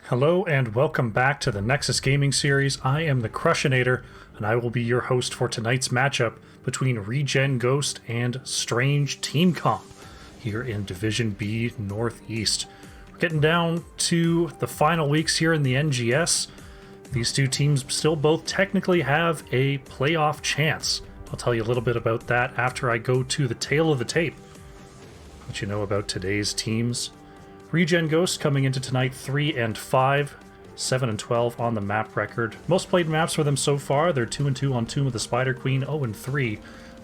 Hello and welcome back to the Nexus Gaming Series. I am the Crushinator, and I will be your host for tonight's matchup between ReGen Ghost and Strange Team Comp here in Division B Northeast. We're getting down to the final weeks here in the NGS. These two teams still both technically have a playoff chance. I'll tell you a little bit about that after I go to the tail of the tape. Let you know about today's teams. ReGen Ghost coming into tonight 3-5, 7-12 on the map record. Most played maps for them so far, they're 2-2 on Tomb of the Spider Queen, 0-3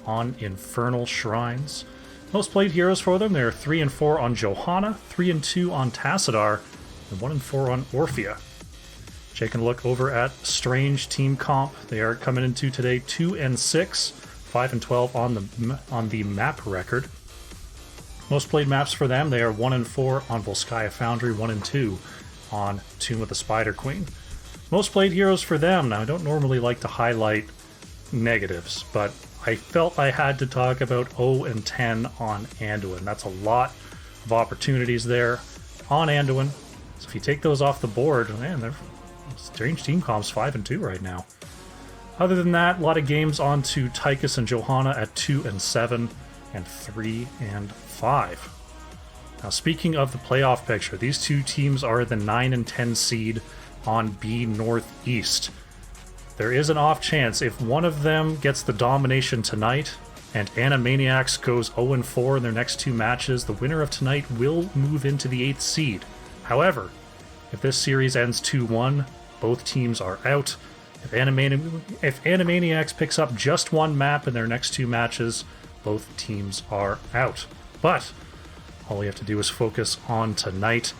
on Infernal Shrines. Most played heroes for them, they're 3-4 on Johanna, 3-2 on Tassadar, and 1-4 on Orphea. Taking a look over at Strange Team Comp, they are coming into today 2-6, 5-12 on the map record. Most played maps for them, they are 1-4 on Volskaya Foundry, 1-2 on Tomb of the Spider Queen. Most played heroes for them, now I don't normally like to highlight negatives, but I felt I had to talk about 0-10 on Anduin. That's a lot of opportunities there on Anduin. So if you take those off the board, man, Strange Team Comp's 5-2 right now. Other than that, a lot of games on to Tychus and Johanna at 2-7 and 3-5. Now, speaking of the playoff picture, these two teams are the 9 and 10 seed on B-NorthEast. There is an off chance if one of them gets the domination tonight and Animaniacs goes 0-4 in their next two matches, the winner of tonight will move into the 8th seed. However, if this series ends 2-1, both teams are out. If Animaniacs picks up just one map in their next two matches, both teams are out. But all we have to do is focus on tonight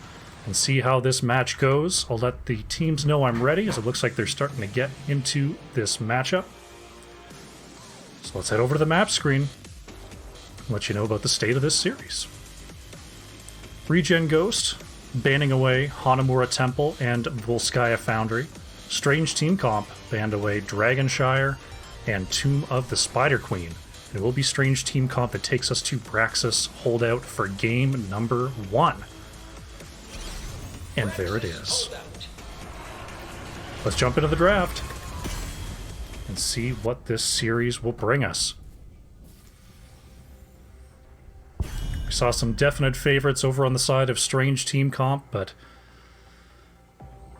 and see how this match goes. I'll let the teams know I'm ready, as it looks like they're starting to get into this matchup. So let's head over to the map screen and let you know about the state of this series. ReGen Ghost, banning away Hanamura Temple and Volskaya Foundry. Strange Team Comp banned away Dragonshire and Tomb of the Spider Queen. It will be Strange Team Comp that takes us to Braxis Holdout for game number 1. And there it is. Let's jump into the draft and see what this series will bring us. We saw some definite favorites over on the side of Strange Team Comp, but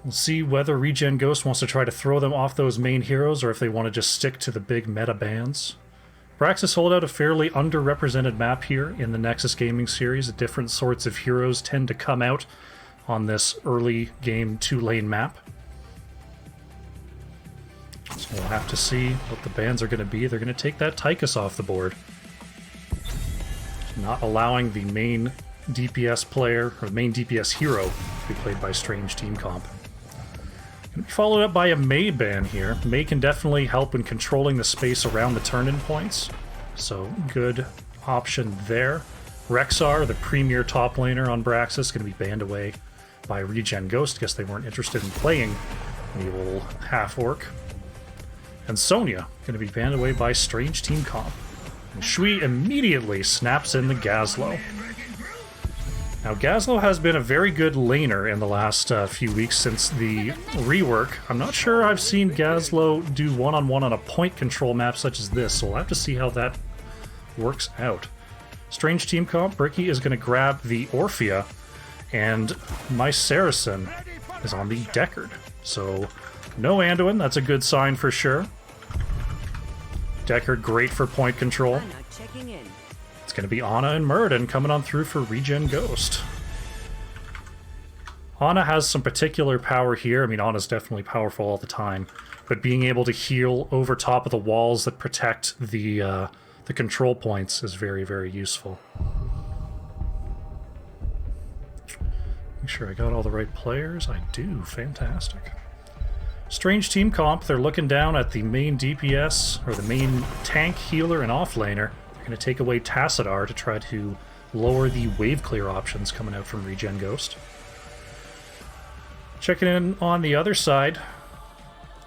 we'll see whether ReGen Ghost wants to try to throw them off those main heroes or if they want to just stick to the big meta bans. Braxis Holdout, a fairly underrepresented map here in the Nexus Gaming Series. Different sorts of heroes tend to come out on this early game 2-lane map. So we'll have to see what the bans are going to be. They're going to take that Tychus off the board, not allowing the main DPS player, or the main DPS hero, to be played by Strange Team Comp. Followed up by a Mei ban here. Mei can definitely help in controlling the space around the turn-in points, so good option there. Rexar, the premier top laner on Braxis, going to be banned away by ReGen Ghost. Guess they weren't interested in playing the old half-orc. And Sonya, going to be banned away by Strange Team Comp. And Shui immediately snaps in the Gazlowe. Now, Gazlowe has been a very good laner in the last few weeks since the rework. I'm not sure I've seen Gazlowe do one-on-one on a point control map such as this, so we'll have to see how that works out. Strange Team Comp, Bricky is going to grab the Orphea, and my Saracen is on the Deckard. So, no Anduin, that's a good sign for sure. Deckard, great for point control. It's going to be Ana and Muradin coming on through for ReGen Ghost. Ana has some particular power here. I mean, Ana's definitely powerful all the time, but being able to heal over top of the walls that protect the control points is very, very useful. Make sure I got all the right players. I do. Fantastic. Strange Team Comp, they're looking down at the main DPS, or the main tank, healer, and offlaner. Going to take away Tassadar to try to lower the wave clear options coming out from ReGen Ghost. Checking in on the other side,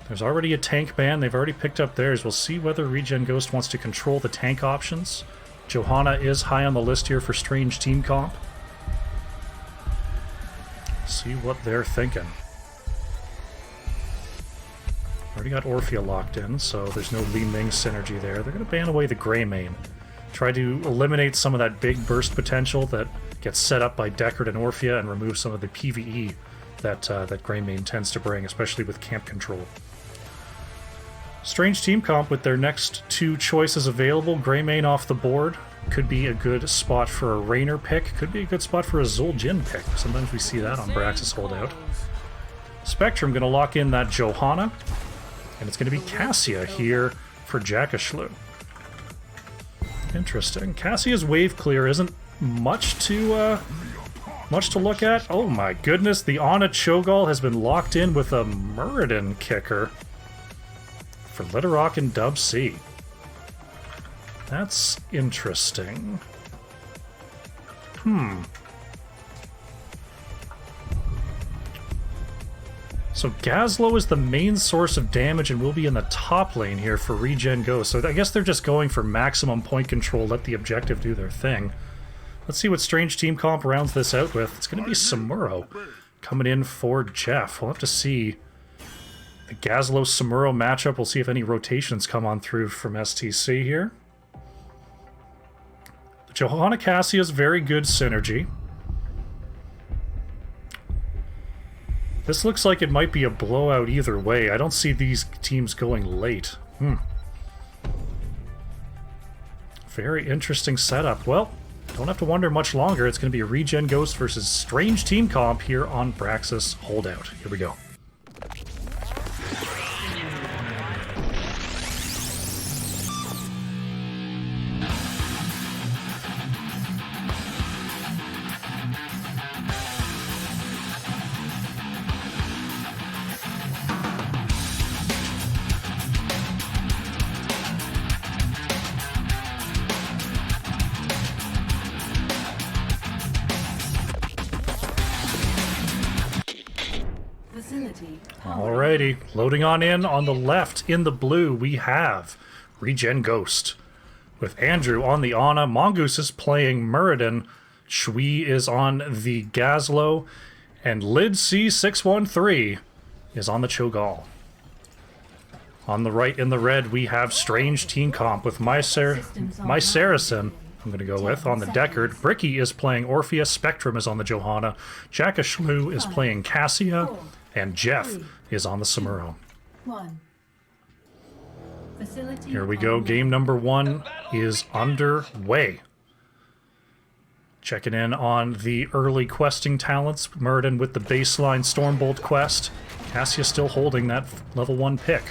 there's already a tank ban. They've already picked up theirs. We'll see whether ReGen Ghost wants to control the tank options. Johanna is high on the list here for Strange Team Comp. See what they're thinking. Already got Orphea locked in, so there's no Li Ming synergy there. They're going to ban away the Greymane. Try to eliminate some of that big burst potential that gets set up by Deckard and Orphea and remove some of the PvE that Greymane tends to bring, especially with camp control. Strange team comp with their next two choices available. Greymane off the board. Could be a good spot for a Raynor pick. Could be a good spot for a Zul'jin pick. Sometimes we see that on Braxis holdout. Spectrum going to lock in that Johanna. And it's going to be Cassia here for Jakashlu. Interesting. Cassia's wave clear isn't much to look at. Oh my goodness, the Ana Cho'Gall has been locked in with a Muradin kicker for Littlerock and Dub C. That's interesting. So Gazlowe is the main source of damage and will be in the top lane here for ReGen Ghost. So I guess they're just going for maximum point control, let the objective do their thing. Let's see what Strange Team Comp rounds this out with. It's going to be Samuro coming in for Jeff. We'll have to see the Gazlowe-Samuro matchup. We'll see if any rotations come on through from STC here. The Johanna Cassia's very good synergy. This looks like it might be a blowout either way. I don't see these teams going late. Very interesting setup. Well, don't have to wonder much longer. It's going to be a ReGen Ghost versus Strange Team Comp here on Braxis Holdout. Here we go. Alrighty, loading on in on the left in the blue, we have ReGen Ghost. With Andrew on the Ana, Mongoose is playing Muradin, Shui is on the Gazlowe, and Lid C613 is on the Cho'Gall. On the right in the red, we have Strange Team Comp with my Saracen, I'm going to go with, on the Deckard. Bricky is playing Orphea, Spectrum is on the Johanna, Jakashlu is playing Cassia, and Jeff is on the Samuro. Here we go. Game number 1 is underway. Checking in on the early questing talents. Muradin with the baseline Stormbolt quest. Cassia still holding that level 1 pick.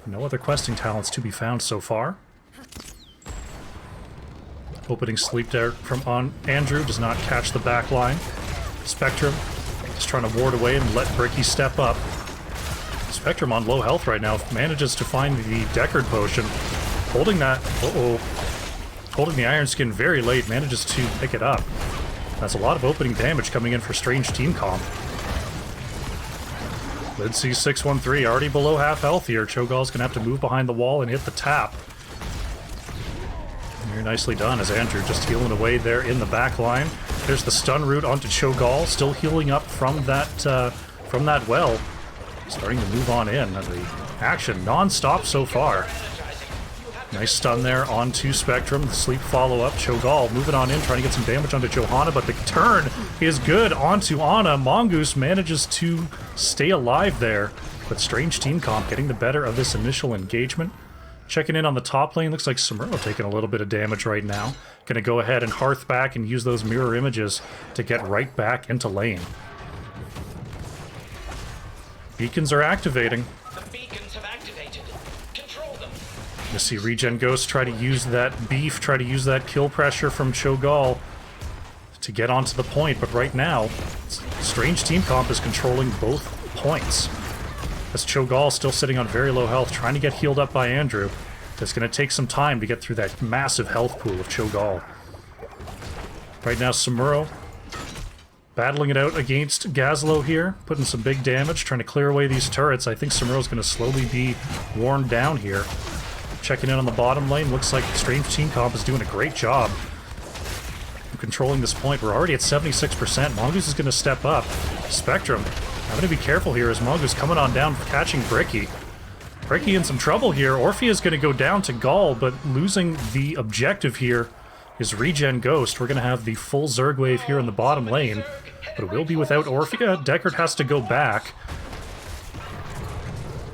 No other questing talents to be found so far. Opening sleep dart from on Andrew does not catch the back line. Spectrum just trying to ward away and let Bricky step up. Spectrum on low health right now manages to find the Deckard potion. Holding that, holding the Iron Skin very late, manages to pick it up. That's a lot of opening damage coming in for Strange Team Comp. Lid C613 already below half health here. Cho'Gall's gonna have to move behind the wall and hit the tap. Very nicely done as Andrew just healing away there in the back line. There's the stun route onto Cho'Gall, still healing up from that well. Starting to move on in. The action non-stop so far. Nice stun there onto Spectrum. The sleep follow-up. Cho'Gall moving on in, trying to get some damage onto Johanna, but the turn is good onto Ana. Mongoose manages to stay alive there, but Strange Team Comp getting the better of this initial engagement. Checking in on the top lane, looks like Samuro taking a little bit of damage right now. Gonna go ahead and hearth back and use those mirror images to get right back into lane. Beacons are activating. The beacons have activated. Control them. You see ReGen Ghost try to use that beef, try to use that kill pressure from Cho'Gall to get onto the point, but right now, Strange Team Comp is controlling both points. As Cho'Gall still sitting on very low health, trying to get healed up by Andrew. It's going to take some time to get through that massive health pool of Cho'Gall. Right now, Samuro battling it out against Gazlowe here, putting some big damage, trying to clear away these turrets. I think Samuro's going to slowly be worn down here. Checking in on the bottom lane, looks like Strange Team Comp is doing a great job of controlling this point. We're already at 76%. Mongoose is going to step up. Spectrum, I'm going to be careful here as Mongoose coming on down, catching Bricky. Bricky in some trouble here. Orphea is going to go down to Gaul, but losing the objective here is ReGen Ghost. We're going to have the full Zerg wave here in the bottom lane, but it will be without Orphea. Deckard has to go back.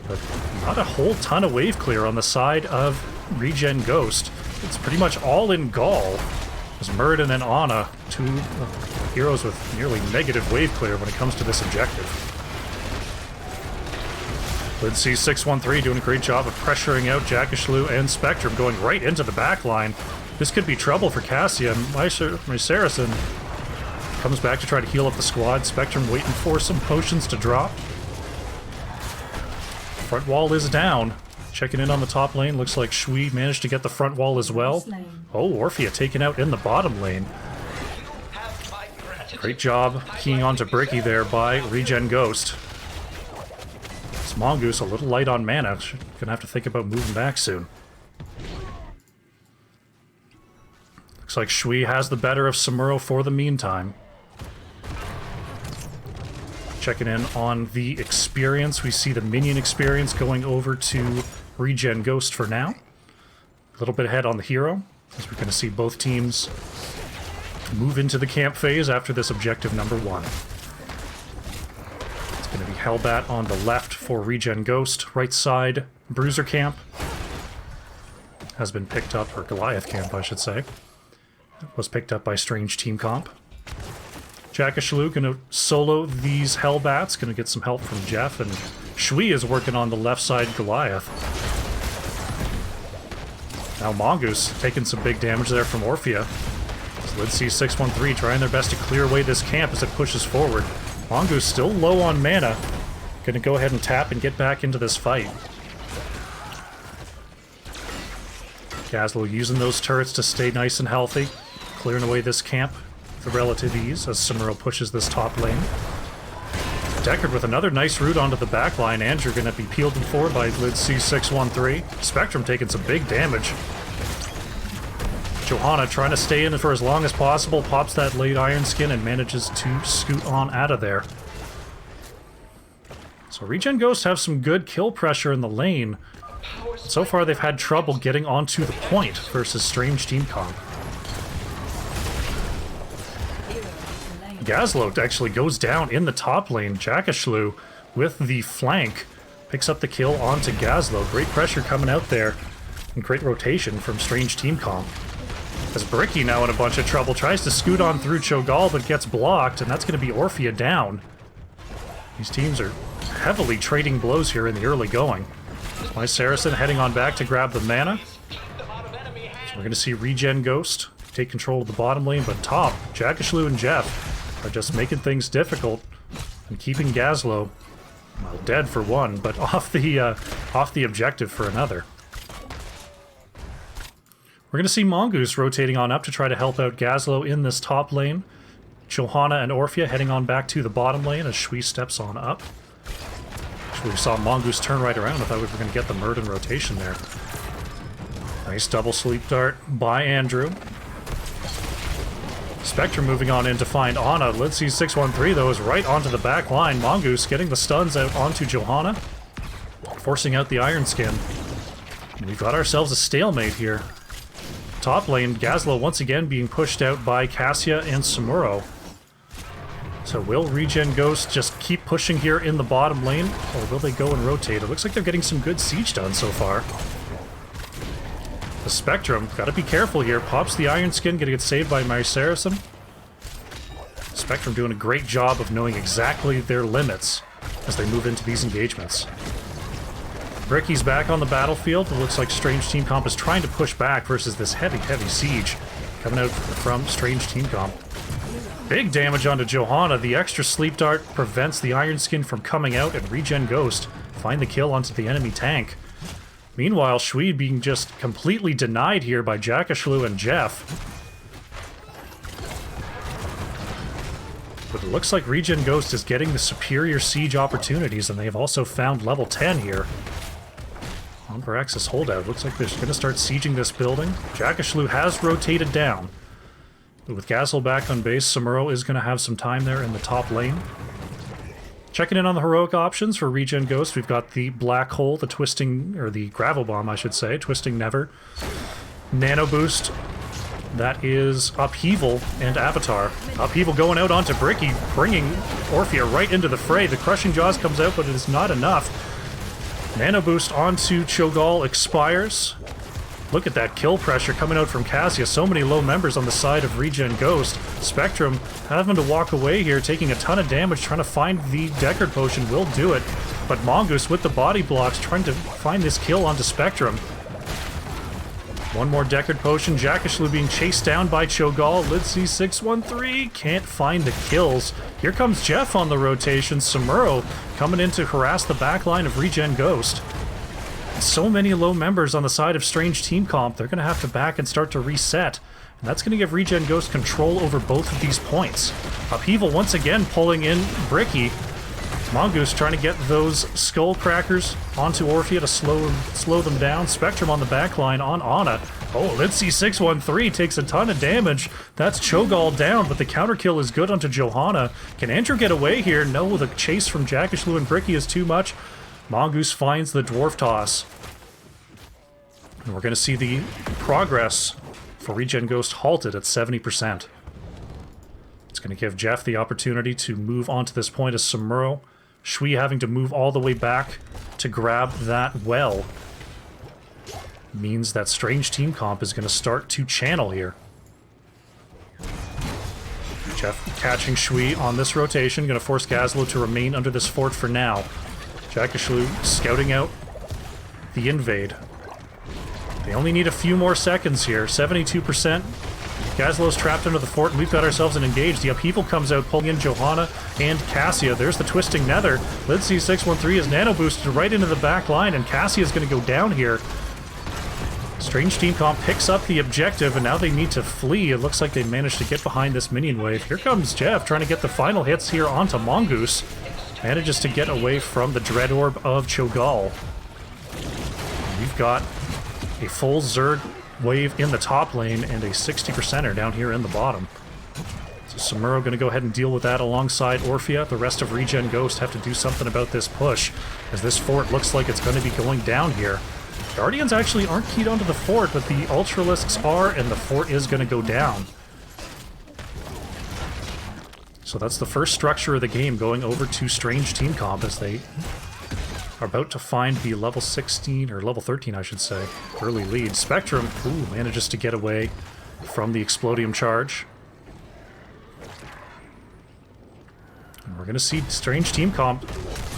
But not a whole ton of wave clear on the side of ReGen Ghost. It's pretty much all in Gaul. There's Muradin and Ana, two heroes with nearly negative wave clear when it comes to this objective. Let's see 613 doing a great job of pressuring out Jackashlu and Spectrum, going right into the back line. This could be trouble for Cassia. My Saracen comes back to try to heal up the squad. Spectrum waiting for some potions to drop. Front wall is down. Checking in on the top lane. Looks like Shui managed to get the front wall as well. Oh, Orphea taken out in the bottom lane. Great job keying onto Bricky there by ReGen Ghost. This Mongoose a little light on mana. Gonna have to think about moving back soon. Looks like Shui has the better of Samuro for the meantime. Checking in on the experience. We see the minion experience going over to ReGen Ghost for now. A little bit ahead on the hero, as we're going to see both teams move into the camp phase after this objective number 1. It's going to be Hellbat on the left for ReGen Ghost. Right side, Bruiser camp has been picked up, or Goliath camp, I should say. It was picked up by Strange Team Comp. Jackashlu gonna solo these Hellbats, gonna get some help from Jeff, and Shui is working on the left side Goliath. Now Mongoose taking some big damage there from Orphea. So let's see 613 trying their best to clear away this camp as it pushes forward. Mongoose still low on mana. Gonna go ahead and tap and get back into this fight. Gazlo using those turrets to stay nice and healthy, clearing away this camp with relative ease as Samuro pushes this top lane. Deckard with another nice route onto the back line. Andrew gonna be peeled forward by Lidc 613. Spectrum taking some big damage. Johanna trying to stay in for as long as possible, pops that late Iron Skin and manages to scoot on out of there. So ReGen Ghost have some good kill pressure in the lane. So far they've had trouble getting onto the point versus Strange Team Comp. Gazlo actually goes down in the top lane. Jackashlu with the flank picks up the kill onto Gazlo. Great pressure coming out there and great rotation from Strange Team Comp. As Bricky now in a bunch of trouble, tries to scoot on through Cho'Gall but gets blocked, and that's going to be Orphea down. These teams are heavily trading blows here in the early going. My Saracen heading on back to grab the mana. So we're going to see ReGen Ghost take control of the bottom lane, but top, Jackashlu and Jeff are just making things difficult and keeping Gazlo, well, dead for one, but off the objective for another. We're going to see Mongoose rotating on up to try to help out Gazlo in this top lane. Johanna and Orphea heading on back to the bottom lane as Shui steps on up. We saw Mongoose turn right around. I thought we were going to get the Muradin rotation there. Nice double sleep dart by Andrew. Spectre moving on in to find Ana. Let's see 613 though is right onto the back line. Mongoose getting the stuns out onto Johanna, forcing out the Iron Skin. And we've got ourselves a stalemate here. Top lane, Gazlo once again being pushed out by Cassia and Samuro. So will ReGen Ghost just keep pushing here in the bottom lane, or will they go and rotate? It looks like they're getting some good siege done so far. The Spectrum, gotta be careful here, pops the Iron Skin, gonna get saved by my Saracen. Spectrum doing a great job of knowing exactly their limits as they move into these engagements. Bricky's back on the battlefield. It looks like Strange Team Comp is trying to push back versus this heavy siege coming out from Strange Team Comp. Big damage onto Johanna. The extra sleep dart prevents the Iron Skin from coming out, and ReGen Ghost find the kill onto the enemy tank. Meanwhile, Shui being just completely denied here by Jackashlu and Jeff. But it looks like ReGen Ghost is getting the superior siege opportunities, and they have also found level 10 here. On Veraxis holdout. Looks like they're going to start sieging this building. Jackashlu has rotated down. But with Gazlo back on base, Samuro is going to have some time there in the top lane. Checking in on the heroic options for ReGen Ghost, we've got the Black Hole, the Twisting, or the Gravel Bomb, I should say, Twisting Never. Nano Boost, that is Upheaval and Avatar. Upheaval going out onto Bricky, bringing Orphea right into the fray. The Crushing Jaws comes out, but it is not enough. Nano Boost onto Cho'Gall expires. Look at that kill pressure coming out from Cassia. So many low members on the side of ReGen Ghost. Spectrum having to walk away here, taking a ton of damage, trying to find the Deckard Potion. Will do it. But Mongoose with the body blocks, trying to find this kill onto Spectrum. One more Deckard Potion. Jackashlu being chased down by Cho'Gall. Lidzy 613 can't find the kills. Here comes Jeff on the rotation. Samuro coming in to harass the backline of ReGen Ghost. So many low members on the side of Strange Team Comp, they're going to have to back and start to reset. And that's going to give ReGen Ghost control over both of these points. Upheaval once again pulling in Bricky. Mongoose trying to get those Skull Crackers onto Orphea to slow them down. Spectrum on the backline on Ana. Oh, Lidzy 613 takes a ton of damage. That's Cho'Gall down, but the counter kill is good onto Johanna. Can Andrew get away here? No, the chase from Jackashlu and Bricky is too much. Mongoose finds the Dwarf Toss. And we're going to see the progress for ReGen Ghost halted at 70%. It's going to give Jeff the opportunity to move onto this point as Samuro. Shui having to move all the way back to grab that well. Means that Strange Team Comp is going to start to channel here. Jeff catching Shui on this rotation, going to force Gazlo to remain under this fort for now. Jackashlu scouting out the invade. They only need a few more seconds here. 72%. Gazlo's trapped under the fort, and we've got ourselves an engage. The Upheaval comes out, pulling in Johanna and Cassia. There's the Twisting Nether. Lidzy 613 is nano boosted right into the back line, and Cassia's going to go down here. Strange Team Comp picks up the objective, and now they need to flee. It looks like they managed to get behind this minion wave. Here comes Jeff, trying to get the final hits here onto Mongoose. Manages to get away from the Dread Orb of Cho'Gall. We've got a full Zerg wave in the top lane and a 60%er down here in the bottom. So Samuro going to go ahead and deal with that alongside Orphea. The rest of ReGen Ghost have to do something about this push, as this fort looks like it's going to be going down here. Guardians actually aren't keyed onto the fort, but the Ultralisks are, and the fort is going to go down. So that's the first structure of the game going over to Strange Team Comp as they are about to find the level 16, or level 13 I should say, early lead. Spectrum, ooh, manages to get away from the Explodium charge. And we're going to see Strange Team Comp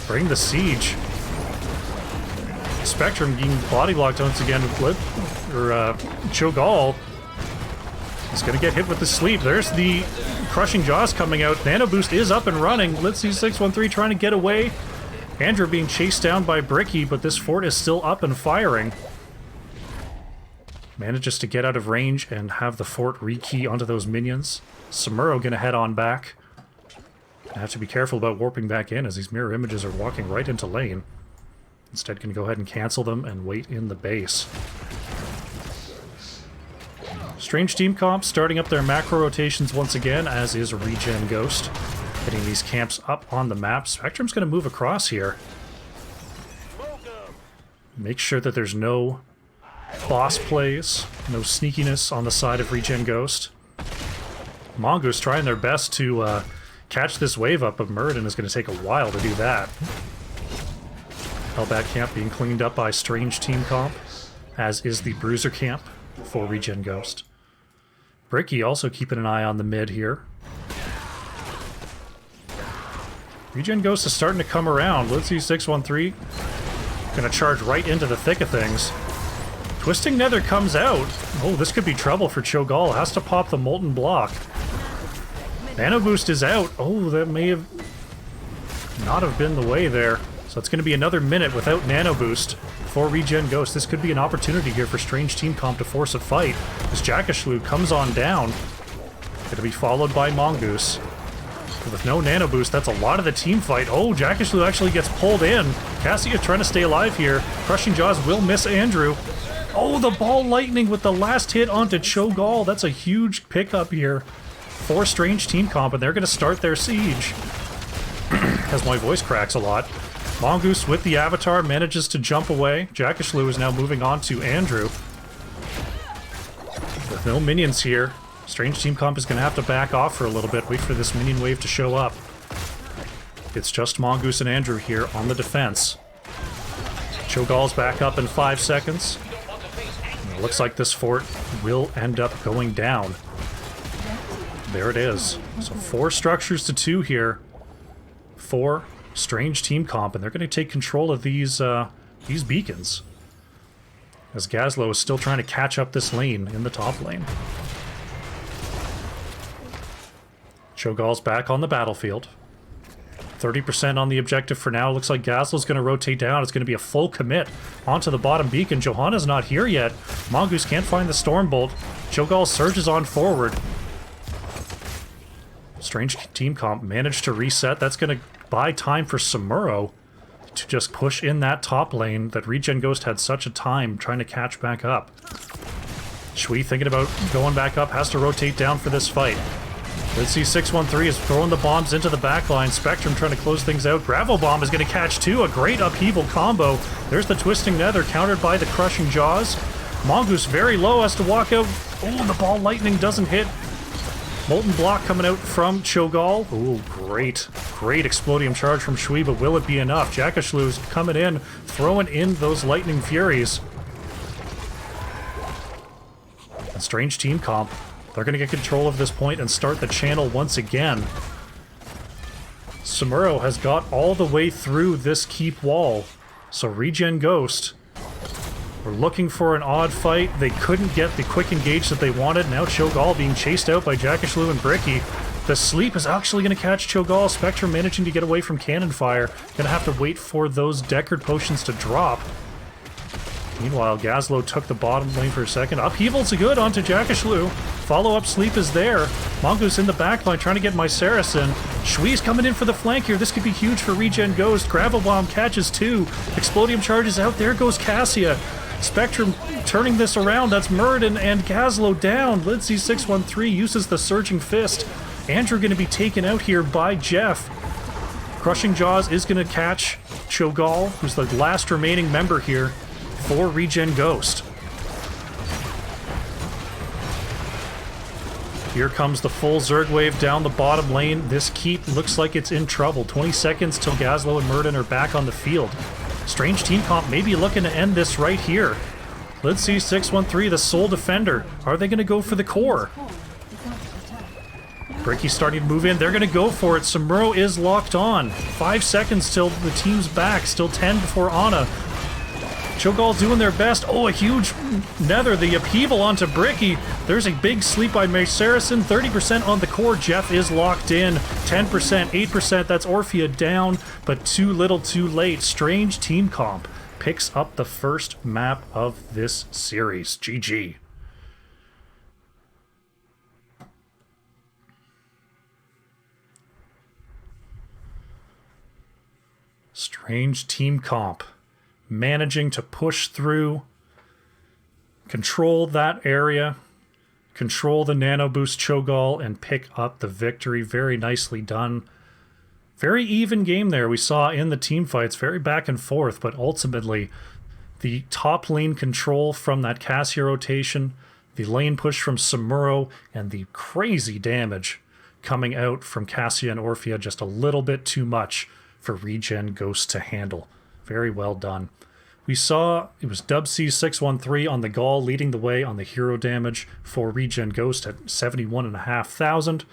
bring the siege. Spectrum being body blocked once again, Cho'Gall is going to get hit with the sleep. There's the Crushing Jaws coming out. Nano Boost is up and running. Lidzy 613 trying to get away. Andrew being chased down by Bricky, but this fort is still up and firing. Manages to get out of range and have the fort rekey onto those minions. Samuro gonna head on back. I have to be careful about warping back in as these mirror images are walking right into lane. Instead gonna go ahead and cancel them and wait in the base. Strange Team Comp starting up their macro rotations once again, as is ReGen Ghost. Hitting these camps up on the map. Spectrum's going to move across here. Make sure that there's no boss plays, no sneakiness on the side of ReGen Ghost. Mongoose trying their best to catch this wave up, but Muradin is going to take a while to do that. Hellbat camp being cleaned up by Strange Team Comp, as is the Bruiser camp for ReGen Ghost. Bricky also keeping an eye on the mid here. ReGen Ghost is starting to come around. Lidzy 613 gonna charge right into the thick of things. Twisting Nether comes out. Oh, this could be trouble for Cho'Gall. Has to pop the Molten Block. Nano Boost is out. Oh, that may have not have been the way there. So it's going to be another minute without Nano Boost for ReGen Ghost. This could be an opportunity here for Strange Team Comp to force a fight. As Jackashlu comes on down. Going to be followed by Mongoose. With no Nano Boost, that's a lot of the team fight. Oh, Jackashlu actually gets pulled in. Cassia trying to stay alive here. Crushing Jaws will miss Andrew. Oh, the Ball Lightning with the last hit onto Cho'Gall. That's a huge pickup here for Strange Team Comp, and they're going to start their siege. as my voice cracks a lot. Mongoose with the Avatar manages to jump away. Jackishlu is now moving on to Andrew. With no minions here, Strange Team Comp is going to have to back off for a little bit, wait for this minion wave to show up. It's just Mongoose and Andrew here on the defense. Cho'Gall's back up in 5 seconds. It looks like this fort will end up going down. There it is. So 4 structures to 2 here for Strange Team Comp, and they're going to take control of these beacons. As Gazlo is still trying to catch up this lane in the top lane. Cho'Gall's back on the battlefield. 30% on the objective for now. Looks like Gazlo's going to rotate down. It's going to be a full commit onto the bottom beacon. Johanna's not here yet. Mongoose can't find the Stormbolt. Cho'Gall surges on forward. Strange Team Comp managed to reset. That's going to buy time for Samuro to just push in that top lane that ReGen Ghost had such a time trying to catch back up. Shui thinking about going back up, has to rotate down for this fight. Let's see, 613 is throwing the bombs into the backline. Spectrum trying to close things out. Gravel Bomb is going to catch 2. A great upheaval combo. There's the Twisting Nether countered by the Crushing Jaws. Mongoose very low, has to walk out. Oh, the Ball Lightning doesn't hit. Molten Block coming out from Cho'Gall. Oh, great. Great Explodium charge from Shui, but will it be enough? Jackishlu's coming in, throwing in those Lightning Furies. And Strange Team Comp, they're going to get control of this point and start the channel once again. Samuro has got all the way through this keep wall. So ReGen Ghost were looking for an odd fight. They couldn't get the quick engage that they wanted. Now Cho'Gall being chased out by Jackishlu and Bricky. The sleep is actually going to catch Cho'Gall. Spectrum managing to get away from cannon fire. Going to have to wait for those Deckard potions to drop. Meanwhile, Gazlo took the bottom lane for a second. Upheaval's good onto Jackishlu. Follow-up sleep is there. Mongoose in the backline trying to get my Saracen. Shui's coming in for the flank here. This could be huge for ReGen Ghost. Gravel Bomb catches 2. Explodium charges out. There goes Cassia. Spectrum turning this around. That's Muradin and Gazlo down. Lindsay 613 uses the Surging Fist. Andrew going to be taken out here by Jeff. Crushing Jaws is going to catch Cho'Gall, who's the last remaining member here for ReGen Ghost. Here comes the full Zerg wave down the bottom lane. This keep looks like it's in trouble. 20 seconds till Gazlo and Muradin are back on the field. Strange Team Comp may be looking to end this right here. Let's see, 613, the sole defender. Are they going to go for the core? Bricky's starting to move in. They're going to go for it. Samuro is locked on. 5 seconds till the team's back. Still 10 before Ana. Cho'Gall doing their best. Oh, a huge nether. The upheaval onto Bricky. There's a big sleep by May Saracen. 30% on the core. Jeff is locked in. 10%, 8%. That's Orphea down, but too little too late. Strange Team Comp picks up the first map of this series. GG. Strange Team Comp managing to push through, control that area, control the Nano Boost Cho'Gall, and pick up the victory. Very nicely done. Very even game there we saw in the team fights. Very back and forth, but ultimately the top lane control from that Cassia rotation, the lane push from Samuro, and the crazy damage coming out from Cassia and Orphea, just a little bit too much for ReGen Ghost to handle. Very well done. We saw it was Dubsy613 on the Gaul leading the way on the hero damage for ReGen Ghost at 71,500.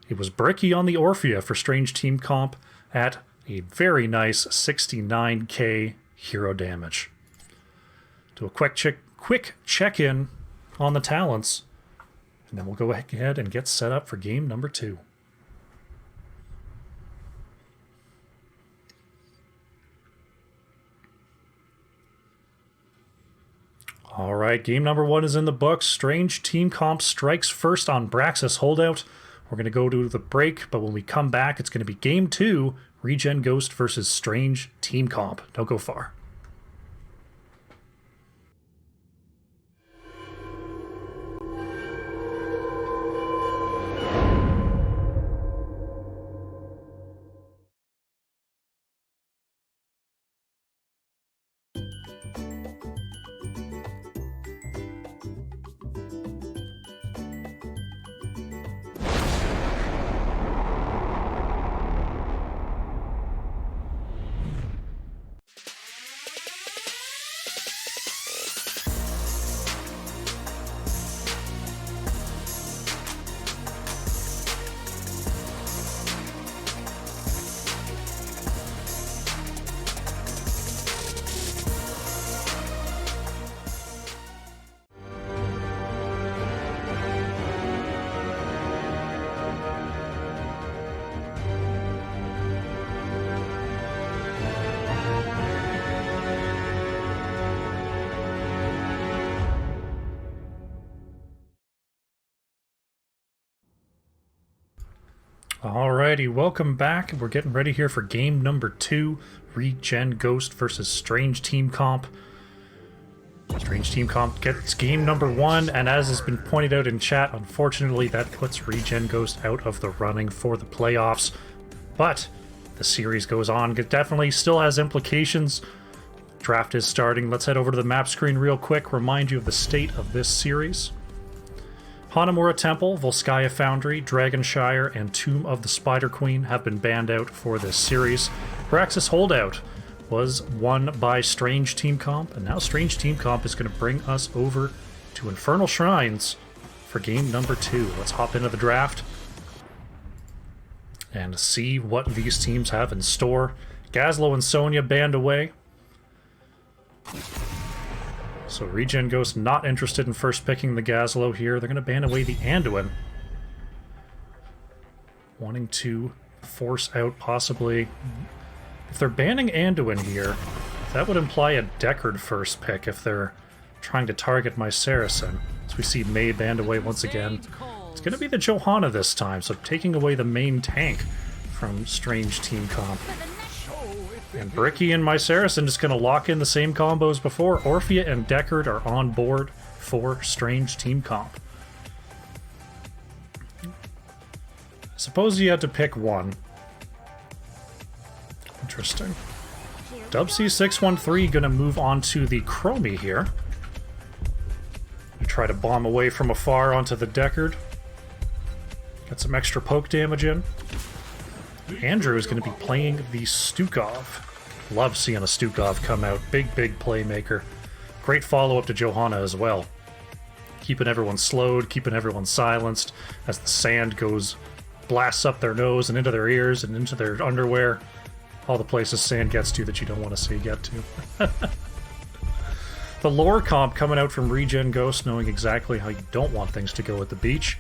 It was Bricky on the Orphea for Strange Team Comp at a very nice 69k hero damage. Do a quick check-in on the talents, and then we'll go ahead and get set up for game number 2. All right, game number 1 is in the books. Strange Team Comp strikes first on Braxis Holdout. We're going to go to the break, but when we come back, it's going to be game 2, ReGen Ghost versus Strange Team Comp. Don't go far. Alrighty, welcome back. We're getting ready here for game number 2. ReGen Ghost versus Strange Team Comp. Strange Team Comp gets game number 1, and as has been pointed out in chat, unfortunately that puts ReGen Ghost out of the running for the playoffs. But the series goes on. It definitely still has implications. Draft is starting. Let's head over to the map screen real quick, remind you of the state of this series. Hanamura Temple, Volskaya Foundry, Dragonshire, and Tomb of the Spider Queen have been banned out for this series. Braxis Holdout was won by Strange Team Comp, and now Strange Team Comp is going to bring us over to Infernal Shrines for game number 2. Let's hop into the draft and see what these teams have in store. Gazlo and Sonya banned away. So ReGen Ghost not interested in first picking the Gazlo here. They're going to ban away the Anduin. Wanting to force out possibly... If they're banning Anduin here, that would imply a Deckard first pick if they're trying to target my Saracen. So we see May banned away once again. It's going to be the Johanna this time, so taking away the main tank from Strange Team Comp. And Bricky and my Saracen just going to lock in the same combos before. Orphea and Deckard are on board for Strange Team Comp. Suppose you had to pick one. Interesting. Dubsy613 going to move on to the Chromie here. We try to bomb away from afar onto the Deckard. Get some extra poke damage in. Andrew is going to be playing the Stukov. Love seeing a Stukov come out. Big playmaker. Great follow-up to Johanna as well. Keeping everyone slowed, keeping everyone silenced as the sand blasts up their nose and into their ears and into their underwear. All the places sand gets to that you don't want to see it get to. The lore comp coming out from ReGen Ghost, knowing exactly how you don't want things to go at the beach.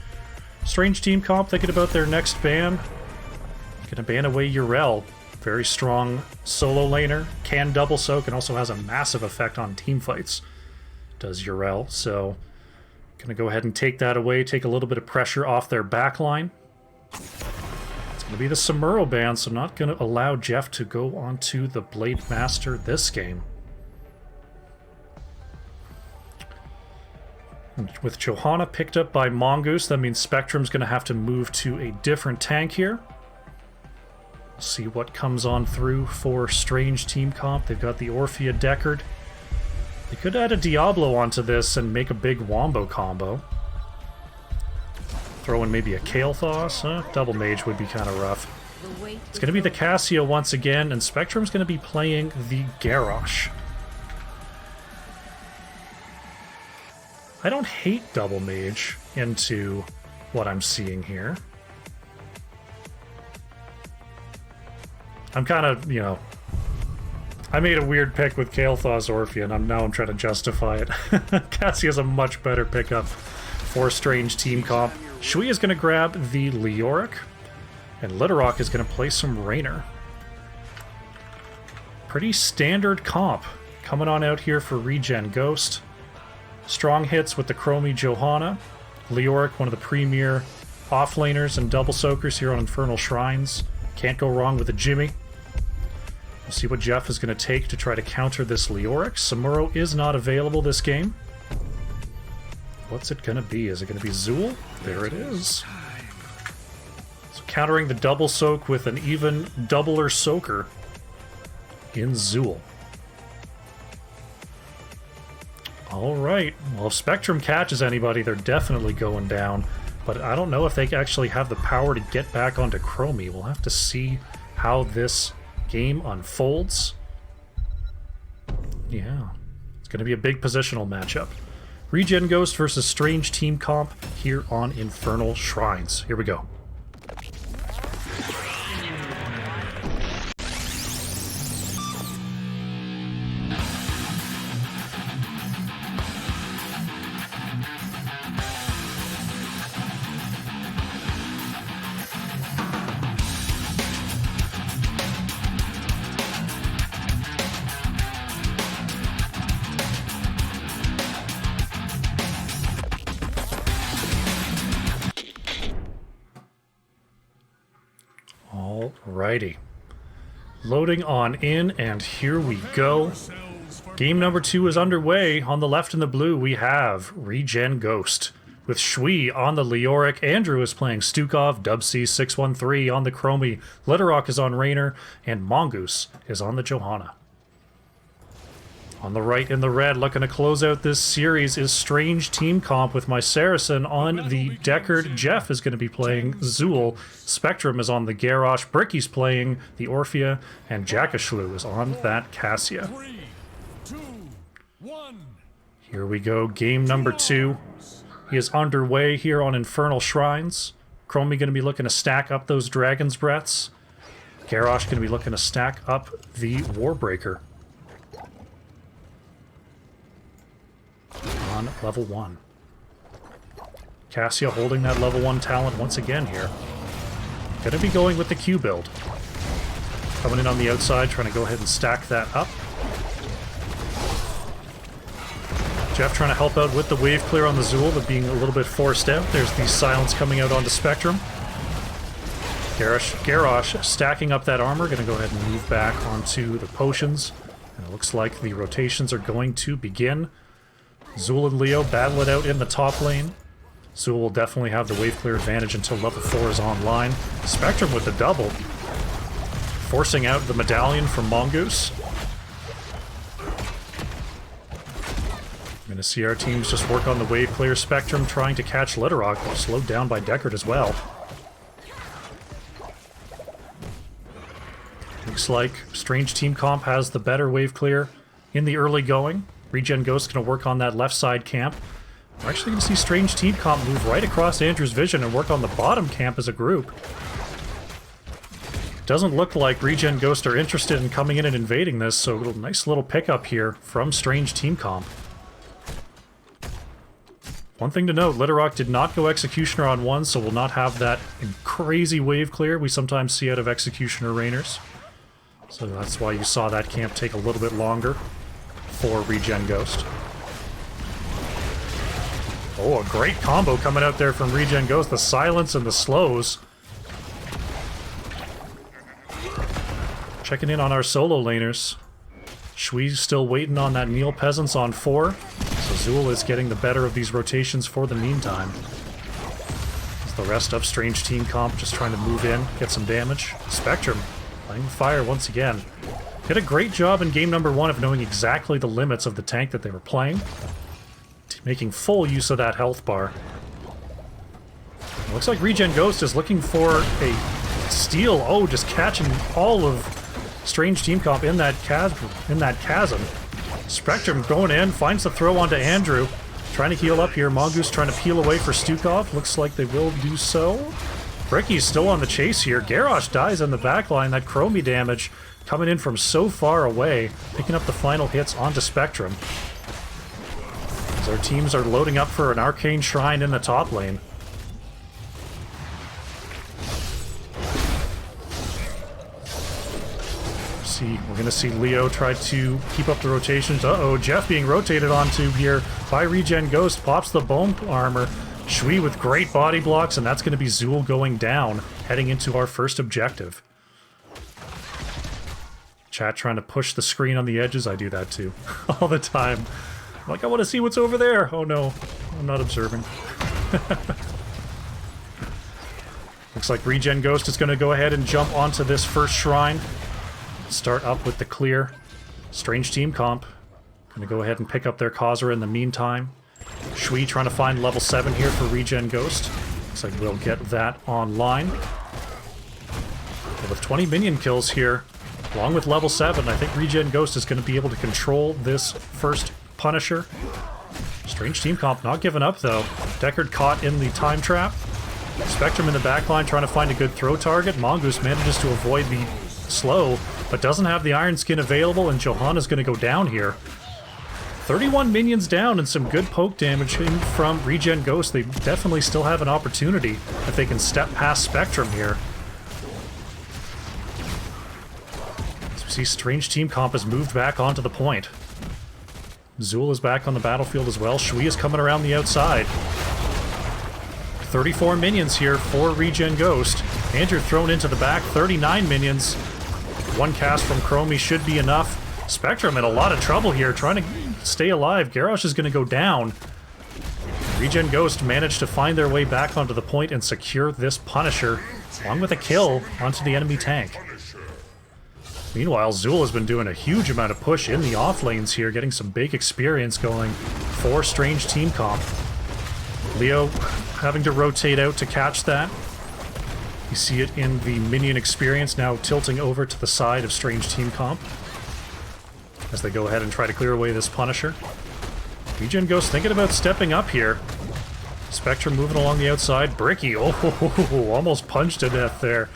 Strange Team Comp thinking about their next ban. Gonna ban away Urel. Very strong solo laner. Can double soak and also has a massive effect on team fights. Does Urel. So gonna go ahead and take that away. Take a little bit of pressure off their backline. It's gonna be the Samuro ban, so not gonna allow Jeff to go onto the Blade Master this game. And with Johanna picked up by Mongoose, that means Spectrum's gonna have to move to a different tank here. See what comes on through for Strange Team Comp. They've got the Orphea Deckard. They could add a Diablo onto this and make a big Wombo combo. Throw in maybe a Kael'thas. Double Mage would be kind of rough. It's going to be the Cassio once again, and Spectrum's going to be playing the Garrosh. I don't hate Double Mage into what I'm seeing here. I'm kind of, I made a weird pick with Kael'thas Orphea, and now I'm trying to justify it. Cassie has a much better pickup for Strange Team Comp. Shui is going to grab the Leoric, and Littlerock is going to play some Raynor. Pretty standard comp coming on out here for ReGen Ghost. Strong hits with the Chromie Johanna. Leoric, one of the premier offlaners and double soakers here on Infernal Shrines. Can't go wrong with a Jimmy. We'll see what Jeff is going to take to try to counter this Leoric. Samuro is not available this game. What's it going to be? Is it going to be Zool? There it is. So countering the double soak with an even doubler soaker in Zool. Alright, well if Spectrum catches anybody, they're definitely going down. But I don't know if they actually have the power to get back onto Chromie. We'll have to see how this game unfolds. Yeah, it's going to be a big positional matchup. ReGen Ghost versus Strange Team Comp here on Infernal Shrines. Here we go. Alrighty. Loading on in, and here we go. Game number 2 is underway. On the left in the blue, we have ReGen Ghost. With Shui on the Leoric, Andrew is playing Stukov, Dubsy613 on the Chromie, Litterrock is on Raynor, and Mongoose is on the Johanna. On the right in the red, looking to close out this series, is Strange Team Comp with my Saracen on the Deckard. Jeff is going to be playing Zool. Spectrum is on the Garrosh. Bricky's playing the Orphea. And Jackashlu is on that Cassia. 3, 2, 1. Here we go, game number 2. He is underway here on Infernal Shrines. Chromie going to be looking to stack up those Dragon's Breaths. Garrosh going to be looking to stack up the Warbreaker. On level 1. Cassia holding that level 1 talent once again here. Gonna be going with the Q build. Coming in on the outside, trying to go ahead and stack that up. Jeff trying to help out with the wave clear on the Zool, but being a little bit forced out. There's the silence coming out onto Spectrum. Garrosh stacking up that armor, gonna go ahead and move back onto the potions. And it looks like the rotations are going to begin. Zool and Leo battle it out in the top lane. Zool will definitely have the wave clear advantage until level 4 is online. Spectrum with the double. Forcing out the medallion from Mongoose. I'm going to see our teams just work on the wave clear. Spectrum trying to catch Litterrock, slowed down by Deckard as well. Looks like Strange Team Comp has the better wave clear in the early going. ReGen Ghost going to work on that left side camp. We're actually going to see Strange Team Comp move right across Andrew's vision and work on the bottom camp as a group. Doesn't look like ReGen Ghost are interested in coming in and invading this, so a nice little pickup here from Strange Team Comp. One thing to note, Litterrock did not go Executioner on 1, so will not have that crazy wave clear we sometimes see out of Executioner Raynors. So that's why you saw that camp take a little bit longer for ReGen Ghost. Oh, a great combo coming out there from ReGen Ghost. The silence and the slows. Checking in on our solo laners. Shui's still waiting on that Neil Peasants on 4. So Zool is getting the better of these rotations for the meantime. As the rest of Strange Team Comp just trying to move in, get some damage. Spectrum playing with fire once again. Did a great job in game number 1 of knowing exactly the limits of the tank that they were playing. Making full use of that health bar. Looks like ReGen Ghost is looking for a steal. Oh, just catching all of Strange Team Comp in that chasm. Spectrum going in, finds the throw onto Andrew. Trying to heal up here. Mongoose trying to peel away for Stukov. Looks like they will do so. Bricky's still on the chase here. Garrosh dies in the backline. That Chromie damage coming in from so far away, picking up the final hits onto Spectrum. As our teams are loading up for an Arcane Shrine in the top lane. We're going to see Leo try to keep up the rotations. Uh-oh, Jeff being rotated onto here by ReGen Ghost. Pops the bone armor. Shui with great body blocks, and that's going to be Zool going down, heading into our first objective. Chat trying to push the screen on the edges. I do that too, all the time. I'm like, I want to see what's over there. Oh no, I'm not observing. Looks like ReGen Ghost is going to go ahead and jump onto this first shrine. Start up with the clear. Strange Team Comp going to go ahead and pick up their Khazra in the meantime. Shui trying to find level 7 here for ReGen Ghost. Looks like we'll get that online. But with 20 minion kills here, along with level 7, I think ReGen Ghost is going to be able to control this first Punisher. Strange Team Comp not giving up though. Deckard caught in the time trap. Spectrum in the backline trying to find a good throw target. Mongoose manages to avoid the slow, but doesn't have the Iron Skin available, and Johanna's going to go down here. 31 minions down and some good poke damage from ReGen Ghost. They definitely still have an opportunity if they can step past Spectrum here. As we see, Strange Team Comp has moved back onto the point. Zool is back on the battlefield as well. Shui is coming around the outside. 34 minions here for ReGen Ghost. Andrew thrown into the back, 39 minions. One cast from Chromie should be enough. Spectrum in a lot of trouble here, trying to stay alive. Garrosh is going to go down. ReGen Ghost managed to find their way back onto the point and secure this Punisher, along with a kill onto the enemy tank. Meanwhile, Zool has been doing a huge amount of push in the off lanes here, getting some big experience going for Strange Team Comp. Leo having to rotate out to catch that. You see it in the minion experience now tilting over to the side of Strange Team Comp as they go ahead and try to clear away this Punisher. ReGen Ghost thinking about stepping up here. Spectrum moving along the outside. Bricky, oh, almost punched to death there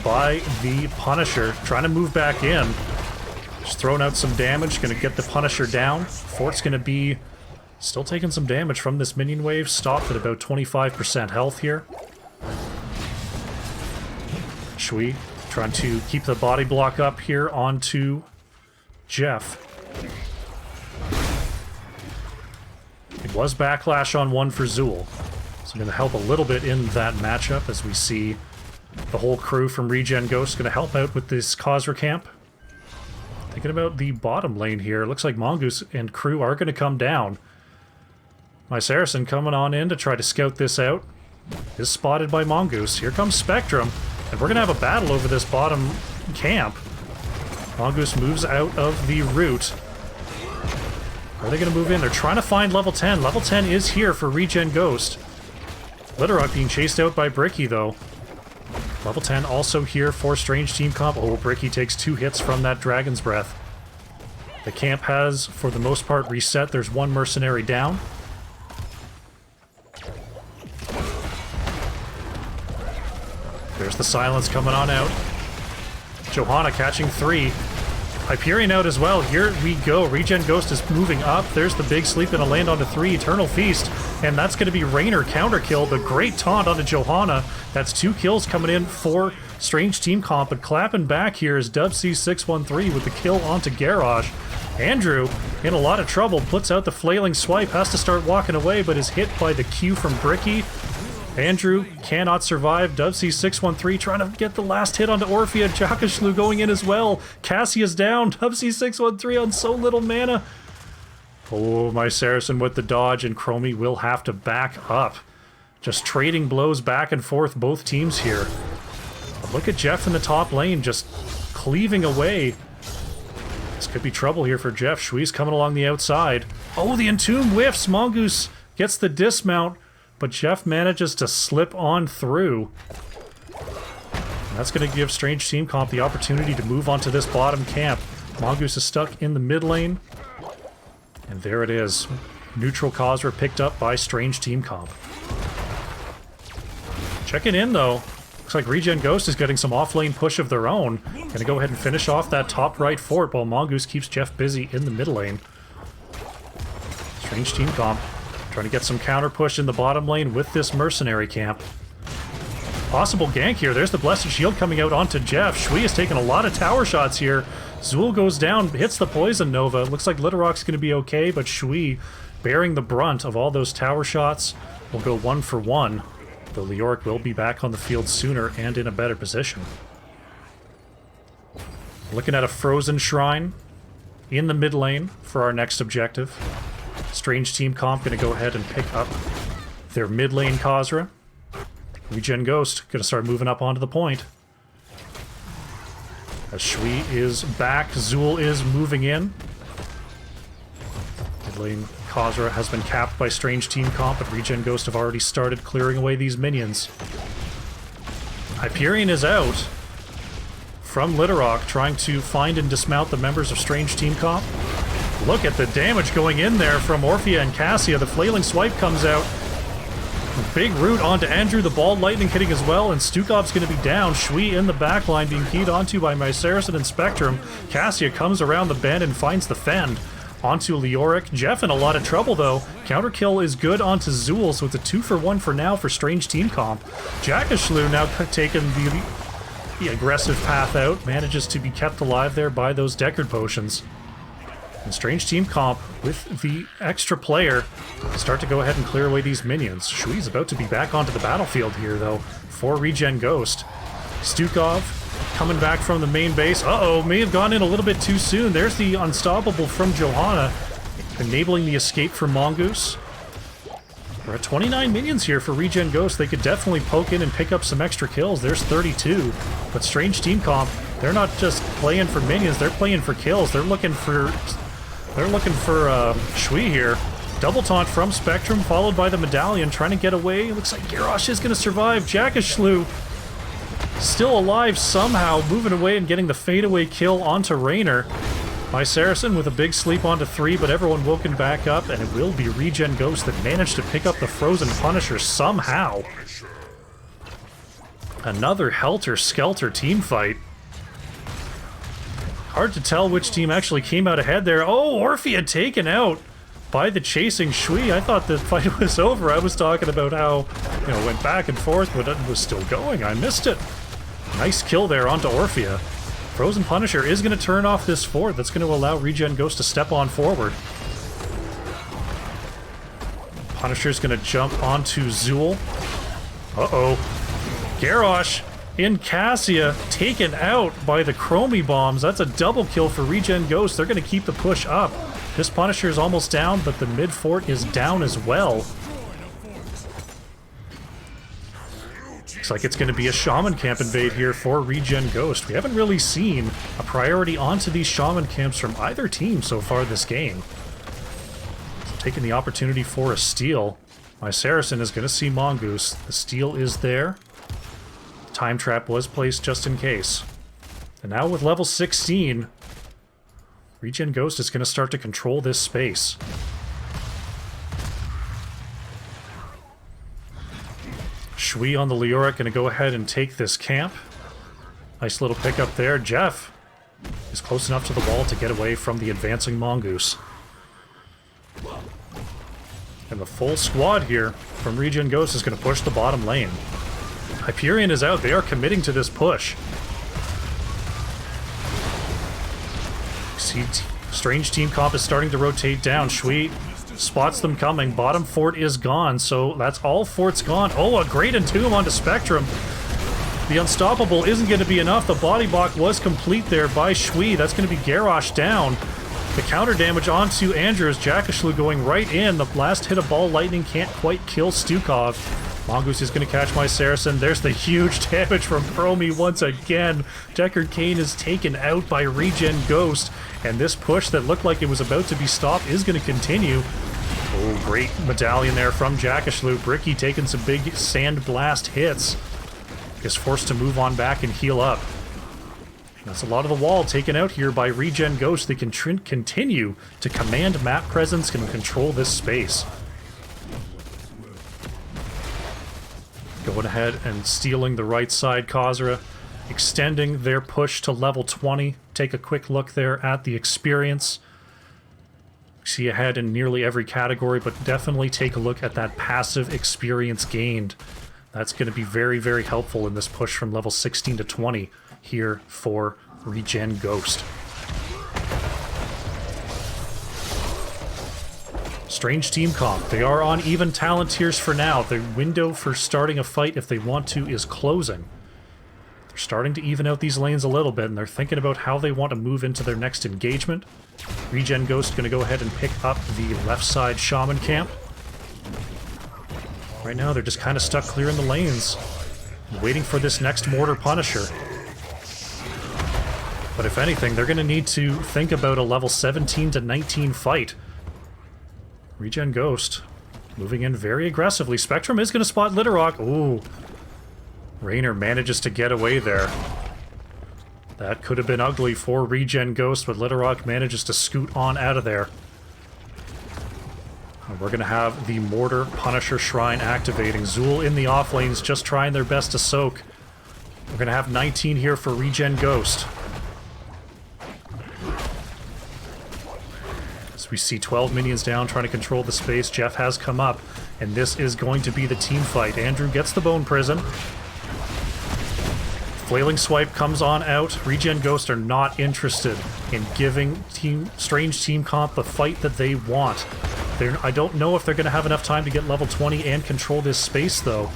by the Punisher. Trying to move back in. Just throwing out some damage. Going to get the Punisher down. Fort's going to be still taking some damage from this minion wave. Stopped at about 25% health here. Shui trying to keep the body block up here onto Jeff. It was backlash on one for Zool, so going to help a little bit in that matchup as we see the whole crew from ReGen Ghost going to help out with this Khazra camp. Thinking about the bottom lane here, looks like Mongoose and crew are going to come down. My Saracen coming on in to try to scout this out. Is spotted by Mongoose. Here comes Spectrum, and we're going to have a battle over this bottom camp. Mongoose moves out of the route. Are they going to move in? They're trying to find level 10. Level 10 is here for ReGen Ghost. Litterock being chased out by Bricky, though. Level 10 also here for Strange Team Comp. Oh, Bricky takes 2 hits from that Dragon's Breath. The camp has, for the most part, reset. There's one mercenary down. There's the silence coming on out. Johanna catching 3. Hyperion out as well. Here we go. ReGen Ghost is moving up. There's the big sleep and a land onto 3. Eternal Feast. And that's going to be Raynor counter kill. The great taunt onto Johanna. That's 2 kills coming in for Strange Team Comp. But clapping back here is Dubsy613 with the kill onto Garrosh. Andrew in a lot of trouble. Puts out the flailing swipe. Has to start walking away, but is hit by the Q from Bricky. Andrew cannot survive. Dubsy613 trying to get the last hit onto Orphea. Jakashlu going in as well. Cassia's down. Dubsy613 on so little mana. Oh, my Saracen with the dodge, and Chromie will have to back up. Just trading blows back and forth, both teams here. But look at Jeff in the top lane, just cleaving away. This could be trouble here for Jeff. Shui's coming along the outside. Oh, the Entomb whiffs. Mongoose gets the dismount, but Jeff manages to slip on through. And that's going to give Strange Team Comp the opportunity to move onto this bottom camp. Mongoose is stuck in the mid lane. And there it is. Neutral Khazra picked up by Strange Team Comp. Checking in, though. Looks like ReGen Ghost is getting some off-lane push of their own. Gonna go ahead and finish off that top right fort while Mongoose keeps Jeff busy in the mid lane. Strange Team Comp trying to get some counter push in the bottom lane with this mercenary camp. Possible gank here. There's the Blessed Shield coming out onto Jeff. Shui is taking a lot of tower shots here. Zool goes down, hits the Poison Nova. Looks like Litterock's going to be okay, but Shui, bearing the brunt of all those tower shots, will go 1 for 1. Though Leoric will be back on the field sooner and in a better position. Looking at a Frozen Shrine in the mid lane for our next objective. Strange Team Comp going to go ahead and pick up their mid lane Khazra. ReGen Ghost going to start moving up onto the point. As Shui is back, Zool is moving in. Mid lane Khazra has been capped by Strange Team Comp, but ReGen Ghost have already started clearing away these minions. Hyperion is out from Litterock, trying to find and dismount the members of Strange Team Comp. Look at the damage going in there from Orphea and Cassia. The flailing swipe comes out. Big root onto Andrew, the ball lightning hitting as well, and Stukov's going to be down. Shui in the backline being keyed onto by my Saracen and Spectrum. Cassia comes around the bend and finds the fend onto Leoric. Jeff in a lot of trouble though. Counter kill is good onto Zool, so it's a 2 for 1 for now for Strange Team Comp. Jakashlu now taking the aggressive path out, manages to be kept alive there by those Deckard potions. And Strange Team Comp, with the extra player, start to go ahead and clear away these minions. Shui's about to be back onto the battlefield here, though, for ReGen Ghost. Stukov coming back from the main base. Uh-oh, may have gone in a little bit too soon. There's the Unstoppable from Johanna, enabling the escape for Mongoose. We're at 29 minions here for ReGen Ghost. They could definitely poke in and pick up some extra kills. There's 32. But Strange Team Comp, they're not just playing for minions, they're playing for kills. They're looking for Shui here. Double taunt from Spectrum, followed by the Medallion, trying to get away. Looks like Garrosh is going to survive. Jackashlu still alive somehow, moving away and getting the fadeaway kill onto Raynor. By Saracen with a big sleep onto 3, but everyone woken back up, and it will be ReGen Ghost that managed to pick up the Frozen Punisher somehow. Another helter-skelter team fight. Hard to tell which team actually came out ahead there. Oh, Orphea taken out by the chasing Shui. I thought the fight was over. I was talking about how, it went back and forth, but it was still going. I missed it. Nice kill there onto Orphea. Frozen Punisher is going to turn off this fort. That's going to allow ReGen Ghost to step on forward. Punisher's going to jump onto Zool. Uh-oh. Garrosh in Cassia, taken out by the Chromie Bombs. That's a double kill for ReGen Ghost. They're going to keep the push up. This Punisher is almost down, but the mid fort is down as well. Looks like it's going to be a Shaman Camp invade here for ReGen Ghost. We haven't really seen a priority onto these Shaman Camps from either team so far this game. Taking the opportunity for a steal. My Saracen is going to see Mongoose. The steal is there. Time trap was placed just in case. And now with level 16, ReGen Ghost is going to start to control this space. Shui on the Leoric going to go ahead and take this camp. Nice little pickup there. Jeff is close enough to the wall to get away from the advancing Mongoose. And the full squad here from ReGen Ghost is going to push the bottom lane. Hyperion is out. They are committing to this push. See, Strange Team Comp is starting to rotate down. Shui spots them coming. Bottom fort is gone, so that's all forts gone. Oh, a great entomb onto Spectrum. The Unstoppable isn't going to be enough. The body block was complete there by Shui. That's going to be Garrosh down. The counter damage onto Andrews. Jackashlu going right in. The last hit of Ball Lightning can't quite kill Stukov. Mongoose is going to catch my Saracen. There's the huge damage from Chromie once again. Deckard Cain is taken out by ReGen Ghost. And this push that looked like it was about to be stopped is going to continue. Oh, great medallion there from Jackashlu. Bricky taking some big sand blast hits. Is forced to move on back and heal up. That's a lot of the wall taken out here by ReGen Ghost. They can continue to command map presence and control this space. Going ahead and stealing the right side, Khazra, extending their push to level 20. Take a quick look there at the experience. See ahead in nearly every category, but definitely take a look at that passive experience gained. That's going to be very, very helpful in this push from level 16 to 20 here for ReGen Ghost. Strange Team Comp. They are on even talent tiers for now. The window for starting a fight, if they want to, is closing. They're starting to even out these lanes a little bit, and they're thinking about how they want to move into their next engagement. ReGen Ghost going to go ahead and pick up the left side Shaman Camp. Right now, they're just kind of stuck clearing the lanes, waiting for this next Mortar Punisher. But if anything, they're going to need to think about a level 17 to 19 fight. ReGen Ghost moving in very aggressively. Spectrum is going to spot Littlerock. Ooh. Raynor manages to get away there. That could have been ugly for ReGen Ghost, but Littlerock manages to scoot on out of there. And we're going to have the Mortar Punisher Shrine activating. Zool in the off lanes just trying their best to soak. We're going to have 19 here for ReGen Ghost. We see 12 minions down trying to control the space. Jeff has come up, and this is going to be the team fight. Andrew gets the Bone Prison. Flailing Swipe comes on out. ReGen Ghost are not interested in giving Strange Team Comp the fight that they want. I don't know if they're going to have enough time to get level 20 and control this space, though.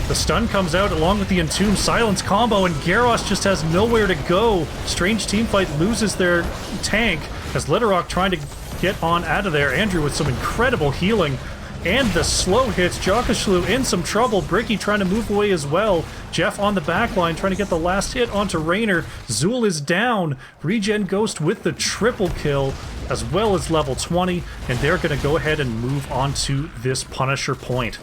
The stun comes out along with the Entomb Silence combo, and Garrosh just has nowhere to go. Strange Teamfight loses their tank as Littlerock trying to get on out of there. Andrew with some incredible healing. And the slow hits. Jockishlu in some trouble. Bricky trying to move away as well. Jeff on the back line trying to get the last hit onto Raynor. Zool is down. ReGen Ghost with the triple kill as well as level 20. And they're going to go ahead and move on to this Punisher point.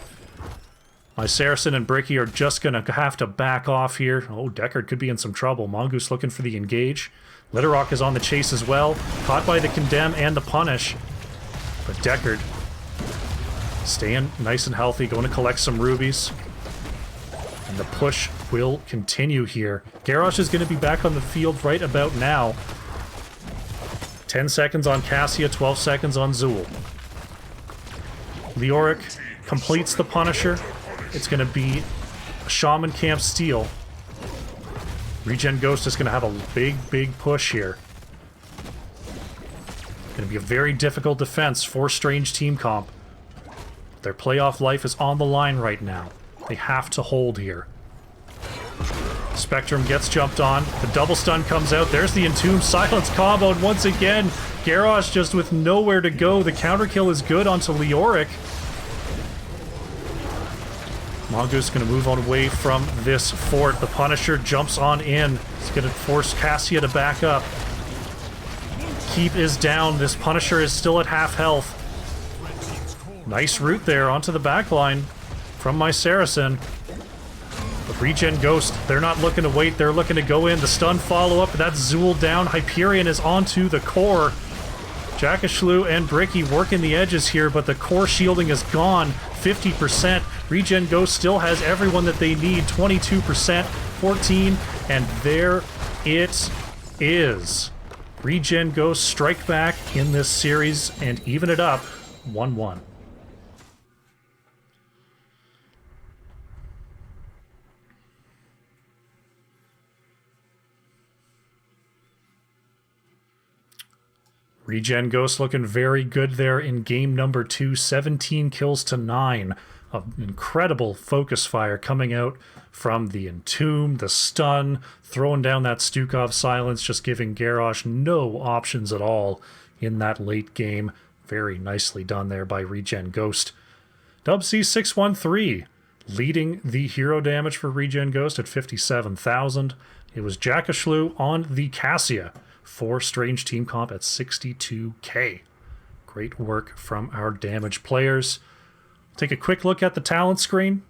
My Saracen and Bricky are just going to have to back off here. Oh, Deckard could be in some trouble. Mongoose looking for the engage. Littlerock is on the chase as well. Caught by the Condemn and the Punish. But Deckard staying nice and healthy, going to collect some rubies. And the push will continue here. Garrosh is going to be back on the field right about now. 10 seconds on Cassia, 12 seconds on Zool. Leoric completes the Punisher. It's going to be a Shaman Camp steal. ReGen Ghost is going to have a big push here. Going to be a very difficult defense for Strange Team Comp. Their playoff life is on the line right now. They have to hold here. Spectrum gets jumped on. The double stun comes out. There's the Entomb Silence combo. And once again, Garrosh just with nowhere to go. The counter kill is good onto Leoric. Mongoose going to move on away from this fort. The Punisher jumps on in. He's going to force Cassia to back up. Keep is down. This Punisher is still at half health. Nice route there onto the back line from my Saracen. But ReGen Ghost, they're not looking to wait. They're looking to go in. The stun follow-up. That's Zool down. Hyperion is onto the core. Jockishlu and Bricky working the edges here, but the core shielding is gone. 50%. ReGen Ghost still has everyone that they need. 22%, 14, and there it is. ReGen Ghost strike back in this series and even it up 1-1. ReGen Ghost looking very good there in game number 2. 17 kills to 9. An incredible focus fire coming out from the Entomb, the stun, throwing down that Stukov Silence, just giving Garrosh no options at all in that late game. Very nicely done there by ReGen Ghost. Dubc613 leading the hero damage for ReGen Ghost at 57,000. It was Jockishlu on the Cassia for Strange Team Comp at 62k. Great work from our damage players. Take a quick look at the talent screen.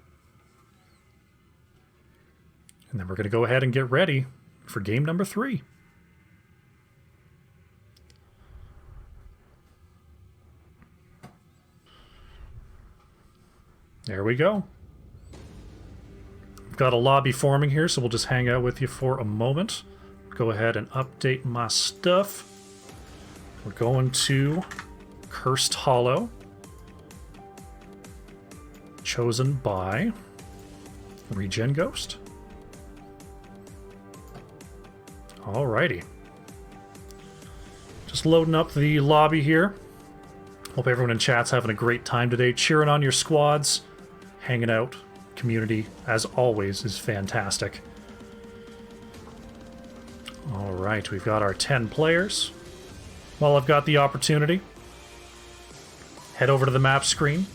And then we're going to go ahead and get ready for game number 3. There we go. We've got a lobby forming here, so we'll just hang out with you for a moment. Go ahead and update my stuff. We're going to Cursed Hollow. Chosen by ReGen Ghost. Alrighty. Just loading up the lobby here. Hope everyone in chat's having a great time today, cheering on your squads, hanging out. Community, as always, is fantastic. Alright, we've got our 10 players. While I've got the opportunity, head over to the map screen.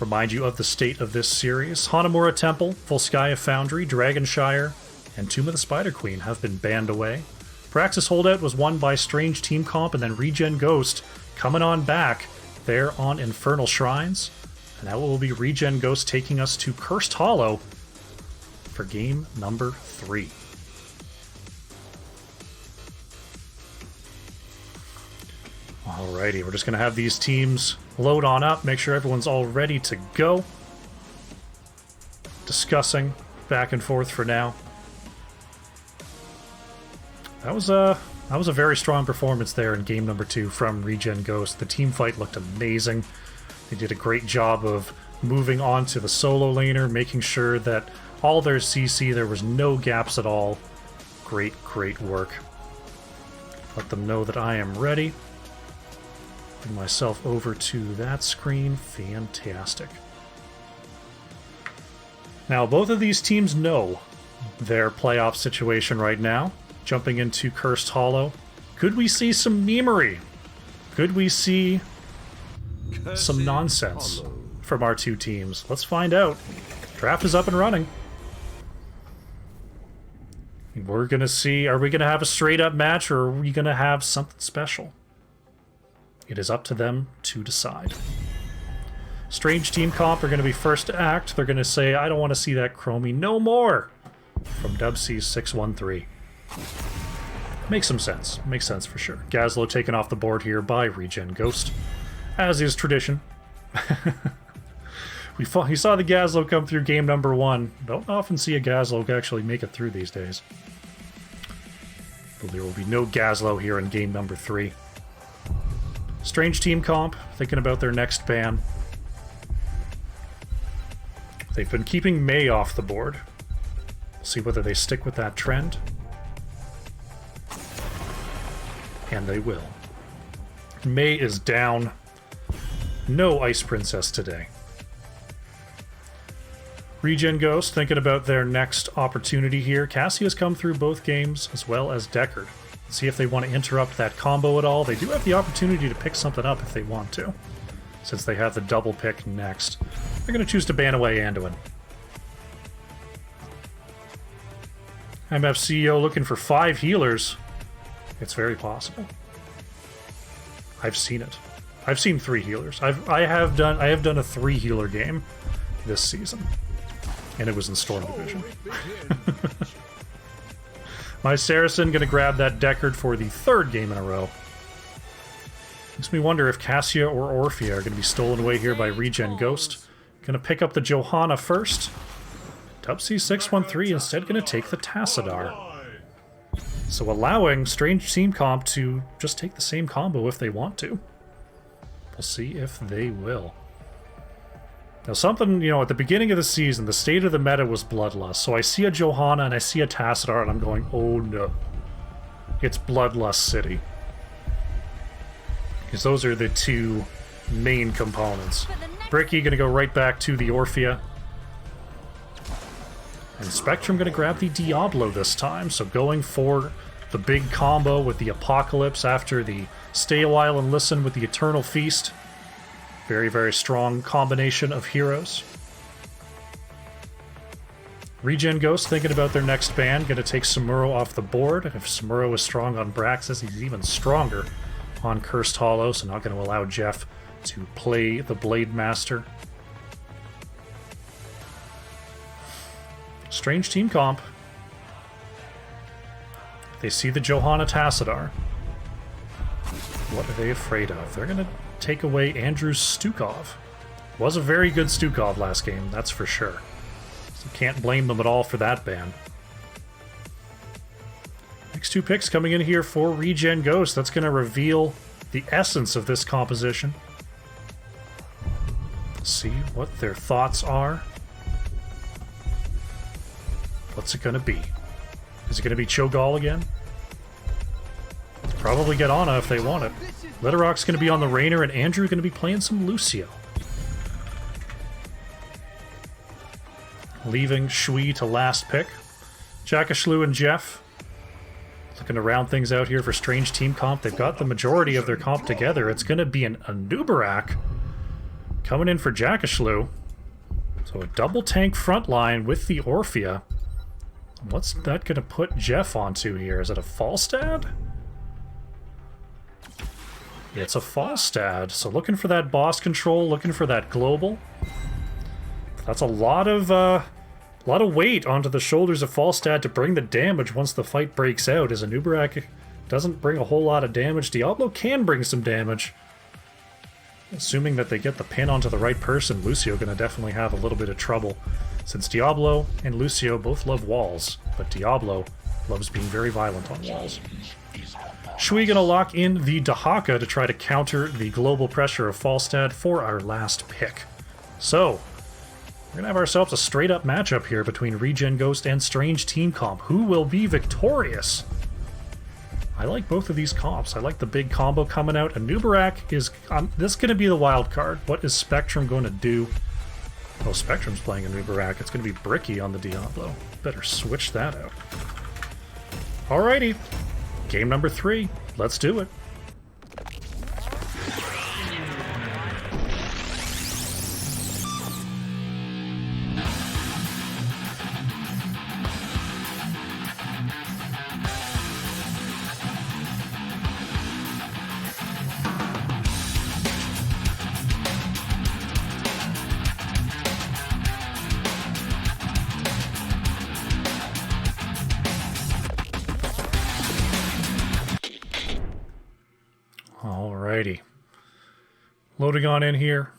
Remind you of the state of this series. Hanamura Temple, Volskaya Foundry, Dragonshire, and Tomb of the Spider Queen have been banned away. Praxis Holdout was won by Strange Team Comp, and then ReGen Ghost coming on back there on Infernal Shrines. And now it will be ReGen Ghost taking us to Cursed Hollow for game number 3. Alrighty, we're just going to have these teams load on up, make sure everyone's all ready to go. Discussing back and forth for now. That was a very strong performance there in game number 2 from ReGen Ghost. The team fight looked amazing. They did a great job of moving on to the solo laner, making sure that all their CC. There was no gaps at all. Great, great work. Let them know that I am ready. Bring myself over to that screen. Fantastic. Now, both of these teams know their playoff situation right now. Jumping into Cursed Hollow. Could we see some memery? Could we see some nonsense from our two teams? Let's find out. Draft is up and running. We're going to see, are we going to have a straight-up match, or are we going to have something special? It is up to them to decide. Strange Team Comp are going to be first to act. They're going to say, I don't want to see that Chromie no more, from Dubsy613. Makes some sense. Makes sense for sure. Gazlo taken off the board here by ReGen Ghost, as is tradition. We saw the Gazlo come through game number 1. Don't often see a Gazlo actually make it through these days. But there will be no Gazlo here in game number 3. Strange Team Comp, thinking about their next ban. They've been keeping May off the board. We'll see whether they stick with that trend. And they will. May is down. No Ice Princess today. ReGen Ghost thinking about their next opportunity here. Cassia's come through both games, as well as Deckard. See if they want to interrupt that combo at all. They do have the opportunity to pick something up if they want to, since they have the double pick next. They're going to choose to ban away Anduin. MF CEO looking for 5 healers. It's very possible. I've seen it. I've seen 3 healers. I have done a 3 healer game this season. And it was in Storm Division. My Saracen gonna grab that Deckard for the 3rd game in a row. Makes me wonder if Cassia or Orphea are gonna be stolen away here by ReGen Ghost. Gonna pick up the Johanna first. Dubsy613 instead gonna take the Tassadar. So allowing Strange Team Comp to just take the same combo if they want to. We'll see if they will. Now something, you know, at the beginning of the season, the state of the meta was Bloodlust. So I see a Johanna and I see a Tassadar and I'm going, oh no. It's Bloodlust City. Because those are the 2 main components. Bricky gonna go right back to the Orphea. And Spectrum gonna grab the Diablo this time, so going for the big combo with the Apocalypse after the Stay a While and Listen with the Eternal Feast. Very, very strong combination of heroes. ReGen Ghost thinking about their next ban, gonna take Samuro off the board. If Samuro is strong on Braxis, he's even stronger on Cursed Hollow, so not gonna allow Jeff to play the Blade Master. Strange Team Comp. They see the Johanna Tassadar. What are they afraid of? They're going to take away Andrew Stukov. Was a very good Stukov last game, that's for sure. So can't blame them at all for that ban. Next 2 picks coming in here for ReGen Ghost. That's going to reveal the essence of this composition. Let's see what their thoughts are. What's it gonna be? Is it gonna be Cho'Gall again? Probably get Ana if they want it. Litterrock's gonna be on the Rainer, and Andrew gonna be playing some Lucio. Leaving Shui to last pick. Jackashlu and Jeff looking to round things out here for Strange Team Comp. They've got the majority of their comp together. It's gonna be an Anubarak coming in for Jackashlu. So a double tank front line with the Orphea. What's that going to put Jeff onto here? Is it a Falstad? It's a Falstad. So looking for that boss control, looking for that global. That's a lot of weight onto the shoulders of Falstad to bring the damage once the fight breaks out. As Anubarak doesn't bring a whole lot of damage. Diablo can bring some damage. Assuming that they get the pin onto the right person, Lucio going to definitely have a little bit of trouble. Since Diablo and Lucio both love walls, but Diablo loves being very violent on walls. Shui going to lock in the Dahaka to try to counter the global pressure of Falstad for our last pick. So, We're gonna have ourselves a straight-up matchup here between ReGen Ghost and Strange Team Comp. Who will be victorious? I like both of these comps. I like the big combo coming out. And Nubarak is... this is going to be the wild card. What is Spectrum going to do? Oh, Spectrum's playing a Nubarak. It's going to be Bricky on the Diablo. Better switch that out. Alrighty. Game number 3. Let's do it. Alrighty. Loading on in here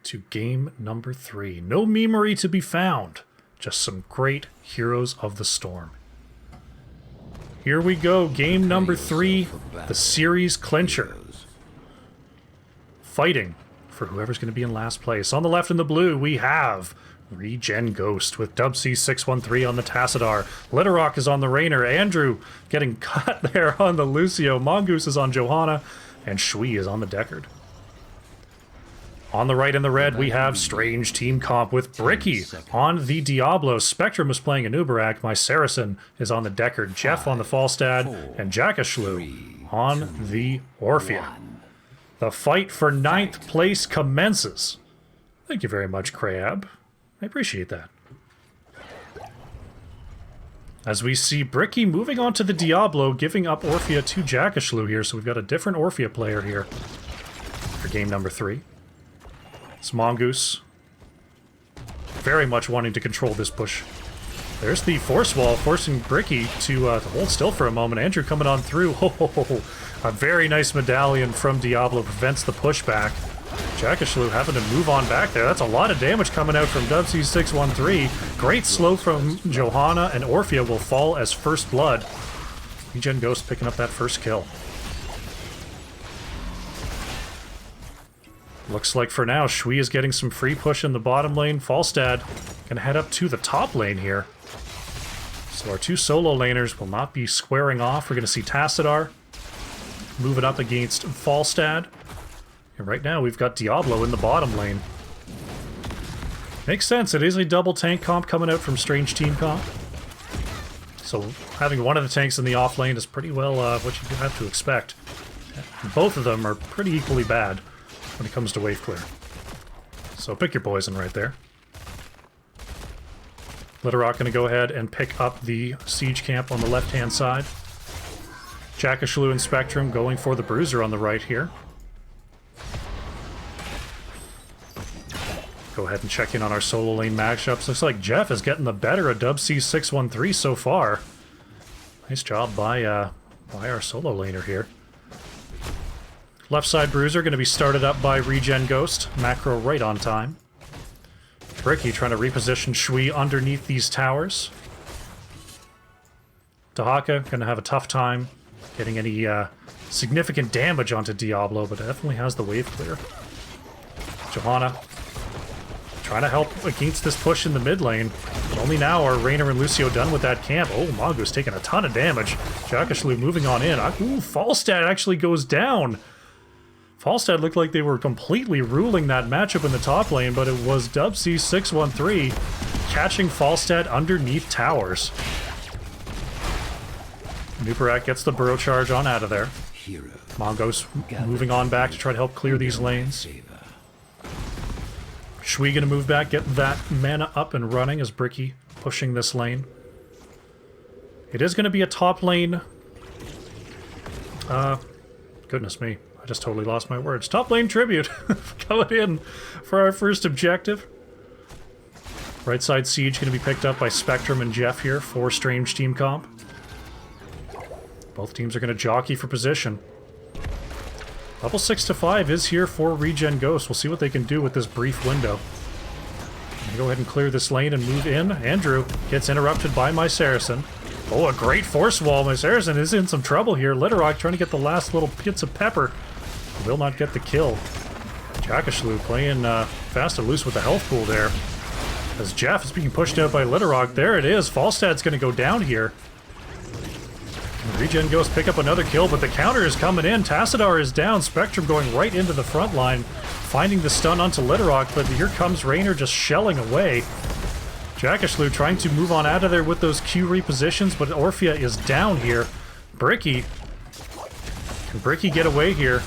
to game number 3. No memery to be found. Just some great Heroes of the Storm. Here we go. Game number 3. The series clincher. Fighting for whoever's going to be in last place. On the left in the blue, we have ReGen Ghost with Dubsy613 on the Tassadar. Litterrock is on the Rainer. Andrew getting cut there on the Lucio. Mongoose is on Johanna. And Shui is on the Deckard. On the right in the red, we have Strange Team Comp with Bricky on the Diablo. Spectrum is playing a Nubarak. My Saracen is on the Deckard. Jeff on the Falstad. And Jackashlu on the Orphea. The fight for 9th place commences. Thank you very much, Crab. I appreciate that. As we see Bricky moving on to the Diablo, giving up Orphea to Jackashlu here, so we've got a different Orphea player here for game number 3. It's Mongoose. Very much wanting to control this push. There's the force wall, forcing Bricky to hold still for a moment. Andrew coming on through. Oh, a very nice medallion from Diablo prevents the pushback. Jackashlu having to move on back there. That's a lot of damage coming out from Dubsy613. Great slow from Johanna, and Orphea will fall as first blood. ReGen Ghost picking up that first kill. Looks like for now, Shui is getting some free push in the bottom lane. Falstad gonna head up to the top lane here. So our two solo laners will not be squaring off. We're gonna see Tassadar moving up against Falstad. And right now, we've got Diablo in the bottom lane. Makes sense. It is a double tank comp coming out from Strange Team Comp. So having one of the tanks in the off lane is pretty well what you have to expect. Both of them are pretty equally bad when it comes to wave clear. So pick your poison right there. Litterrock going to go ahead and pick up the siege camp on the left-hand side. Jackashlu and Spectrum going for the Bruiser on the right here. Go ahead and check in on our solo lane matchups. Looks like Jeff is getting the better of Dubsy613 so far. Nice job by our solo laner here. Left side Bruiser going to be started up by ReGen Ghost. Macro right on time. Bricky trying to reposition Shui underneath these towers. Dahaka going to have a tough time getting any significant damage onto Diablo, but definitely has the wave clear. Johanna trying to help against this push in the mid lane. But only now are Rainer and Lucio done with that camp. Oh, Mongoose taking a ton of damage. Jackashlu moving on in. Ooh, Falstad actually goes down. Falstad looked like they were completely ruling that matchup in the top lane, but it was Dubsy613 catching Falstad underneath towers. Nubarak gets the burrow charge on out of there. Mongoose moving on back to try to help clear these lanes. Shui gonna move back, get that mana up and running as Bricky pushing this lane. It is gonna be a top lane. Goodness me, I just totally lost my words. Top lane tribute going in for our first objective. Right side siege gonna be picked up by Spectrum and Jeff here for Strange Team Comp. Both teams are gonna jockey for position. Level 6 to 5 is here for ReGen Ghost. We'll see what they can do with this brief window. Go ahead and clear this lane and move in. Andrew gets interrupted by my Saracen. Oh, a great force wall. My Saracen is in some trouble here. Litterrock trying to get the last little bits of pepper. Will not get the kill. Jackashlu playing fast and loose with the health pool there. As Jeff is being pushed out by Litterrock. There it is. Falstad's going to go down here. ReGen Ghost pick up another kill, but the counter is coming in. Tassadar is down. Spectrum going right into the front line, finding the stun onto Litterrock, but here comes Raynor just shelling away. Jackashlu trying to move on out of there with those Q repositions, but Orphea is down here. Bricky. Can Bricky get away here?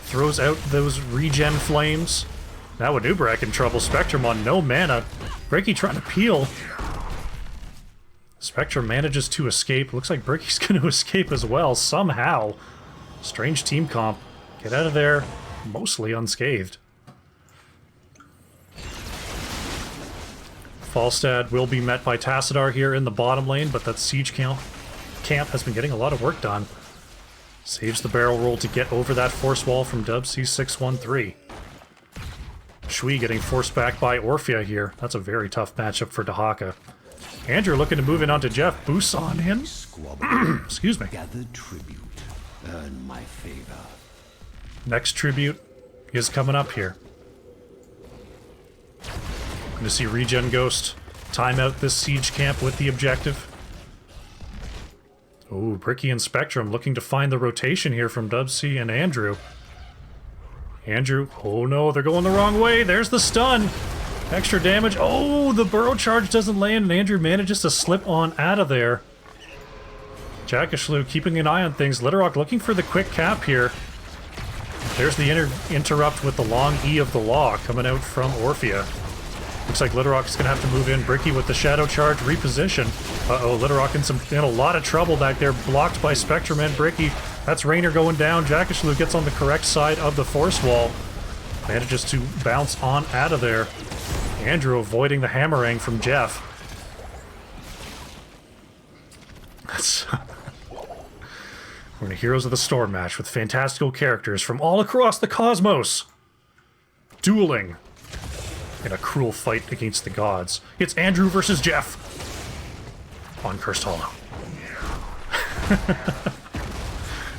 Throws out those regen flames. Now Anubrak in trouble. Spectrum on no mana. Bricky trying to peel. Spectrum manages to escape. Looks like Bricky's going to escape as well, somehow. Strange team comp. Get out of there, mostly unscathed. Falstad will be met by Tassadar here in the bottom lane, but that siege camp has been getting a lot of work done. Saves the barrel roll to get over that force wall from Dub C613. Shui getting forced back by Orphea here. That's a very tough matchup for Dahaka. Andrew looking to move in onto Jeff. Boosts on him. Excuse me. Gather tribute. Earn my favor. Next tribute is coming up here. Going to see ReGen Ghost time out this siege camp with the objective. Oh, Bricky and Spectrum looking to find the rotation here from Dubsy and Andrew. Andrew, oh no, they're going the wrong way. There's the stun. Extra damage. Oh, the burrow charge doesn't land, and Andrew manages to slip on out of there. Jackashlu keeping an eye on things. Litterrock looking for the quick cap here. There's the interrupt with the long E of the law coming out from Orphea. Looks like Litterrock is going to have to move in. Bricky with the shadow charge reposition. Uh-oh, Litterrock in a lot of trouble back there, blocked by Spectrum and Bricky. That's Raynor going down. Jackashlu gets on the correct side of the force wall. Manages to bounce on out of there. Andrew avoiding the hammerang from Jeff. We're in a Heroes of the Storm match with fantastical characters from all across the cosmos, dueling in a cruel fight against the gods. It's Andrew versus Jeff on Cursed Hollow.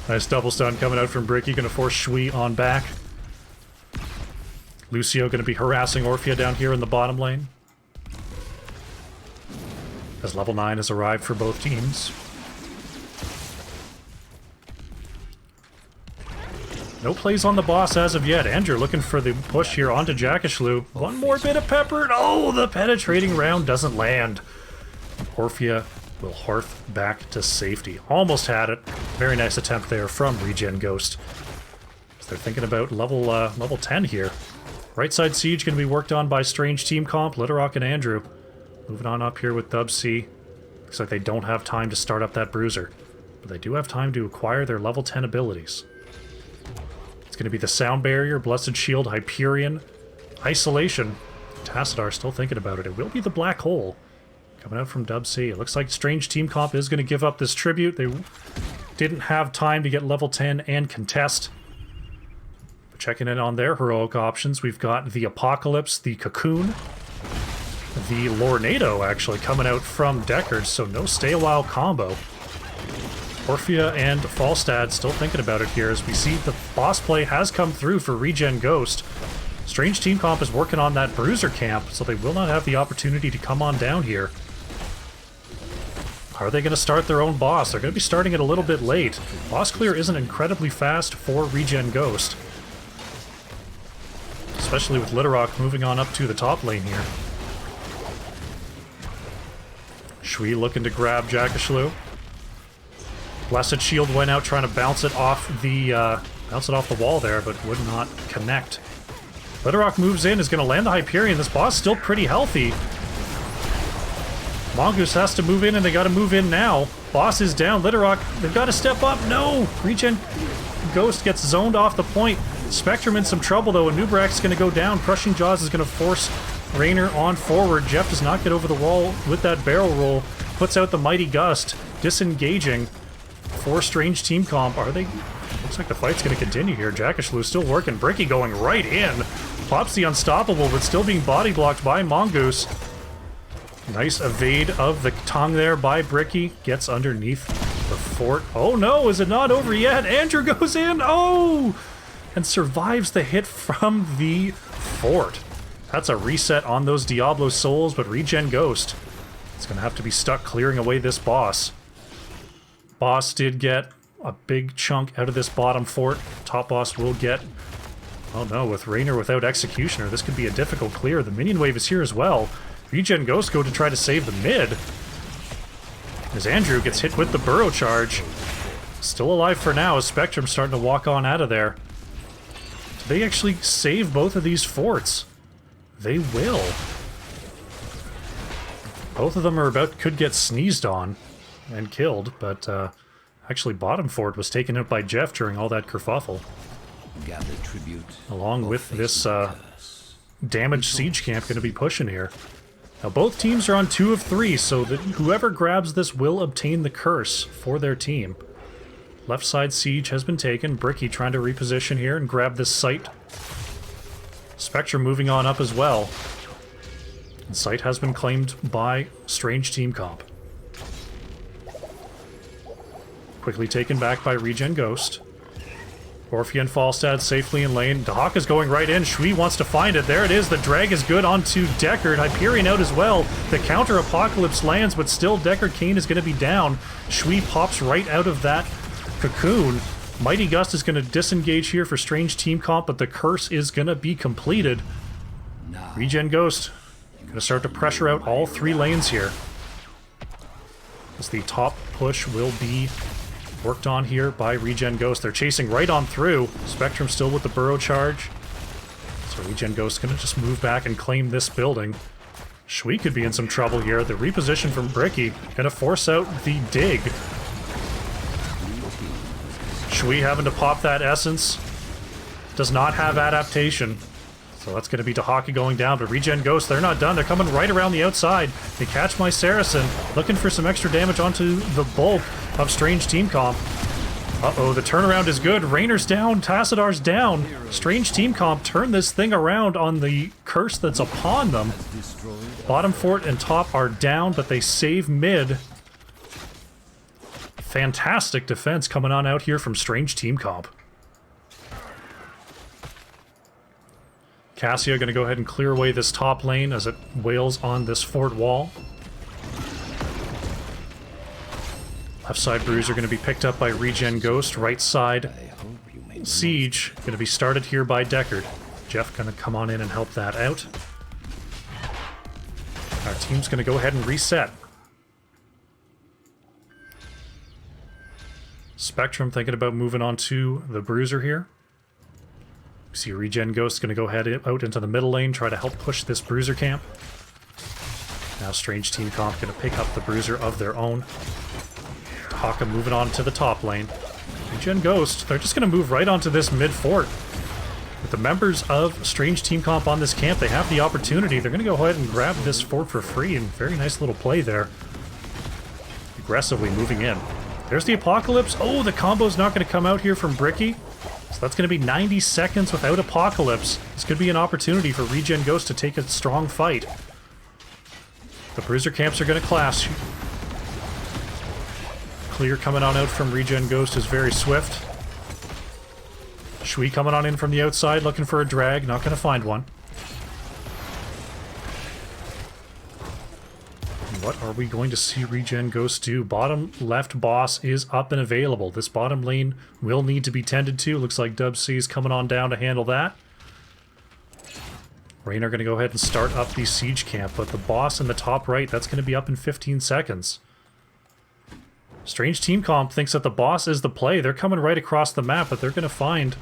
Nice double stun coming out from Bricky, gonna force Shui on back. Lucio going to be harassing Orphea down here in the bottom lane. As level 9 has arrived for both teams. No plays on the boss as of yet. Andrew looking for the push here onto Jackashlu. One more bit of pepper. Oh, the penetrating round doesn't land. Orphea will hearth back to safety. Almost had it. Very nice attempt there from ReGen Ghost. So they're thinking about level 10 here. Right side siege going to be worked on by Strange Team Comp, Litterrock and Andrew. Moving on up here with Dub C. Looks like they don't have time to start up that Bruiser, but they do have time to acquire their level 10 abilities. It's going to be the Sound Barrier, Blessed Shield, Hyperion, Isolation. Tassadar still thinking about it. It will be the Black Hole coming out from Dub C. It looks like Strange Team Comp is going to give up this tribute. They didn't have time to get level 10 and contest. Checking in on their heroic options, we've got the Apocalypse, the Cocoon, the Lornado actually coming out from Deckard, so no stay a while combo. Orphea and Falstad still thinking about it here as we see the boss play has come through for ReGen Ghost. Strange Team Comp is working on that Bruiser camp, so they will not have the opportunity to come on down here. Are they going to start their own boss? They're going to be starting it a little bit late. Boss clear isn't incredibly fast for ReGen Ghost, especially with Litterrock moving on up to the top lane here. Shui looking to grab Jackashlu. Blessed Shield went out trying to bounce it off the wall there, but would not connect. Litterrock moves in, is going to land the Hyperion. This boss still pretty healthy. Mongoose has to move in, and they got to move in now. Boss is down. Litterrock, they've got to step up. No! ReGen Ghost gets zoned off the point. Spectrum in some trouble, though, and Nubrak's going to go down. Crushing Jaws is going to force Raynor on forward. Jeff does not get over the wall with that barrel roll. Puts out the Mighty Gust, disengaging for Strange Team Comp. Are they? Looks like the fight's going to continue here. Jackashlu still working. Bricky going right in. Pops the Unstoppable, but still being body blocked by Mongoose. Nice evade of the tongue there by Bricky. Gets underneath the fort. Oh no, is it not over yet? Andrew goes in. Oh! And survives the hit from the fort. That's a reset on those Diablo souls, but ReGen Ghost is going to have to be stuck clearing away this boss. Boss did get a big chunk out of this bottom fort. Top boss will get... Oh no, with Raynor without Executioner, this could be a difficult clear. The minion wave is here as well. ReGen Ghost go to try to save the mid. As Andrew gets hit with the burrow charge. Still alive for now as Spectrum starting to walk on out of there. Do they actually save both of these forts? They will. Both of them are could get sneezed on and killed, but actually bottom fort was taken out by Jeff during all that kerfuffle. Gather tribute. Along with this damaged siege camp going to be pushing here. Now both teams are on 2 of 3, so that whoever grabs this will obtain the curse for their team. Left side siege has been taken. Bricky trying to reposition here and grab this site. Spectrum moving on up as well. And site has been claimed by Strange Team Comp. Quickly taken back by ReGen Ghost. Orphea and Falstad safely in lane. Dahak is going right in. Shui wants to find it. There it is. The drag is good onto Deckard. Hyperion out as well. The counter Apocalypse lands, but still Deckard Kane is going to be down. Shui pops right out of that cocoon. Mighty Gust is going to disengage here for Strange Team Comp, but the curse is going to be completed. ReGen Ghost going to start to pressure out all 3 lanes here. As the top push will be worked on here by ReGen Ghost. They're chasing right on through. Spectrum still with the burrow charge. So ReGen Ghost going to just move back and claim this building. Shui could be in some trouble here. The reposition from Bricky going to force out the dig. Shui having to pop that essence. Does not have adaptation. So that's going to be Dahaki going down, but ReGen Ghost, they're not done. They're coming right around the outside. They catch my Saracen, looking for some extra damage onto the bulk of Strange Team Comp. Uh-oh, the turnaround is good. Raynor's down, Tassidar's down. Strange Team Comp turn this thing around on the curse that's upon them. Bottom fort and top are down, but they save mid. Fantastic defense coming on out here from Strange Team Comp. Cassia going to go ahead and clear away this top lane as it wails on this fort wall. Left side Bruiser going to be picked up by ReGen Ghost. Right side Siege going to be started here by Deckard. Jeff going to come on in and help that out. Our team's going to go ahead and reset. Spectrum thinking about moving on to the Bruiser here. We see ReGen Ghost going to go ahead out into the middle lane, try to help push this Bruiser camp. Now Strange Team Comp going to pick up the Bruiser of their own. Haka moving on to the top lane. ReGen Ghost, they're just going to move right onto this mid fort. With the members of Strange Team Comp on this camp, they have the opportunity. They're going to go ahead and grab this fort for free, and very nice little play there. Aggressively moving in. There's the Apocalypse. Oh, the combo's not going to come out here from Bricky. So that's going to be 90 seconds without Apocalypse. This could be an opportunity for ReGen Ghost to take a strong fight. The Bruiser camps are going to clash. Clear coming on out from ReGen Ghost is very swift. Shui coming on in from the outside, looking for a drag. Not going to find one. What are we going to see ReGen Ghost do? Bottom left boss is up and available. This bottom lane will need to be tended to. Looks like Dub C is coming on down to handle that. Raynor going to go ahead and start up the siege camp, but the boss in the top right, that's going to be up in 15 seconds. Strange Team Comp thinks that the boss is the play. They're coming right across the map, but they're going to find...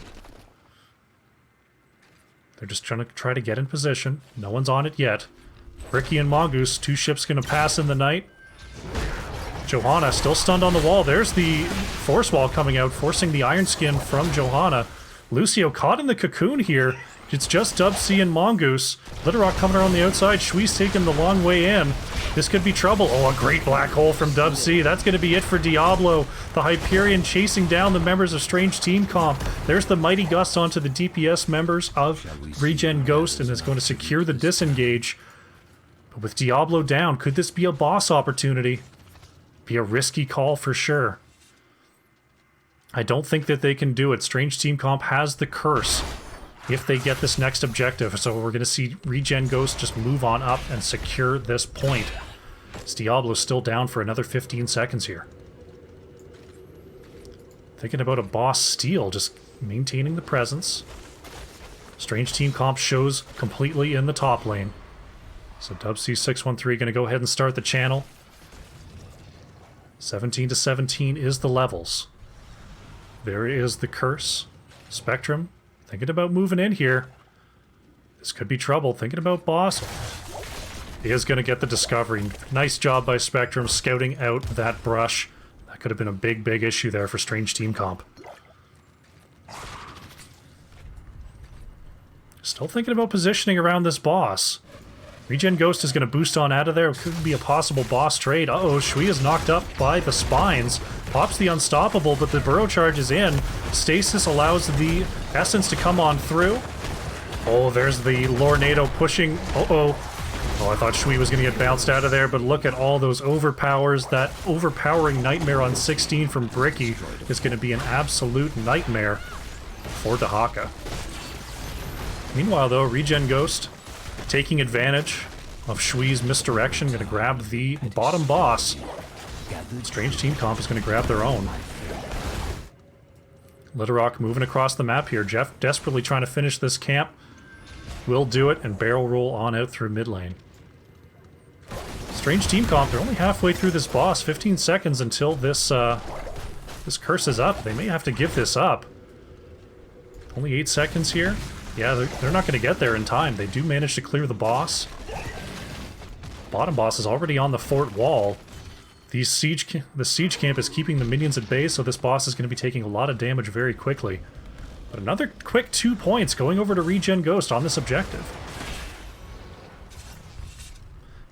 They're just trying to try to get in position. No one's on it yet. Bricky and Mongoose, 2 ships going to pass in the night. Johanna still stunned on the wall. There's the force wall coming out, forcing the Iron Skin from Johanna. Lucio caught in the cocoon here. It's just Dub C and Mongoose. Litterock coming around the outside. Shui's taking the long way in. This could be trouble. Oh, a great black hole from Dub C. That's going to be it for Diablo. The Hyperion chasing down the members of Strange Team Comp. There's the Mighty Gust onto the DPS members of ReGen Ghost, and is going to secure the disengage. But with Diablo down, could this be a boss opportunity? Be a risky call for sure. I don't think that they can do it. Strange Team Comp has the curse. if they get this next objective. So we're going to see ReGen Ghost just move on up and secure this point. Diablo's still down for another 15 seconds here. Thinking about a boss steal, just maintaining the presence. Strange Team Comp shows completely in the top lane. So DubC613 going to go ahead and start the channel. 17 to 17 is the levels. There is the curse. Spectrum, thinking about moving in here. This could be trouble. Thinking about boss. He is going to get the discovery. Nice job by Spectrum scouting out that brush. That could have been a big, big issue there for Strange Team Comp. Still thinking about positioning around this boss. ReGen Ghost is going to boost on out of there. It could be a possible boss trade. Uh-oh, Shui is knocked up by the spines. Pops the Unstoppable, but the Burrow Charge is in. Stasis allows the Essence to come on through. Oh, there's the Lornado pushing. Uh-oh. Oh, I thought Shui was going to get bounced out of there, but look at all those overpowers. That overpowering Nightmare on 16 from Bricky is going to be an absolute nightmare for Dahaka. Meanwhile, though, ReGen Ghost taking advantage of Shui's misdirection, going to grab the bottom boss. Strange Team Comp is going to grab their own. Littlerock moving across the map here. Jeff desperately trying to finish this camp. Will do it and barrel roll on out through mid lane. Strange Team Comp, they're only halfway through this boss. 15 seconds until this this curse is up. They may have to give this up. Only 8 seconds here. Yeah, they're not going to get there in time. They do manage to clear the boss. Bottom boss is already on the fort wall. The siege camp is keeping the minions at bay, so this boss is going to be taking a lot of damage very quickly. But another quick 2 points going over to ReGen Ghost on this objective.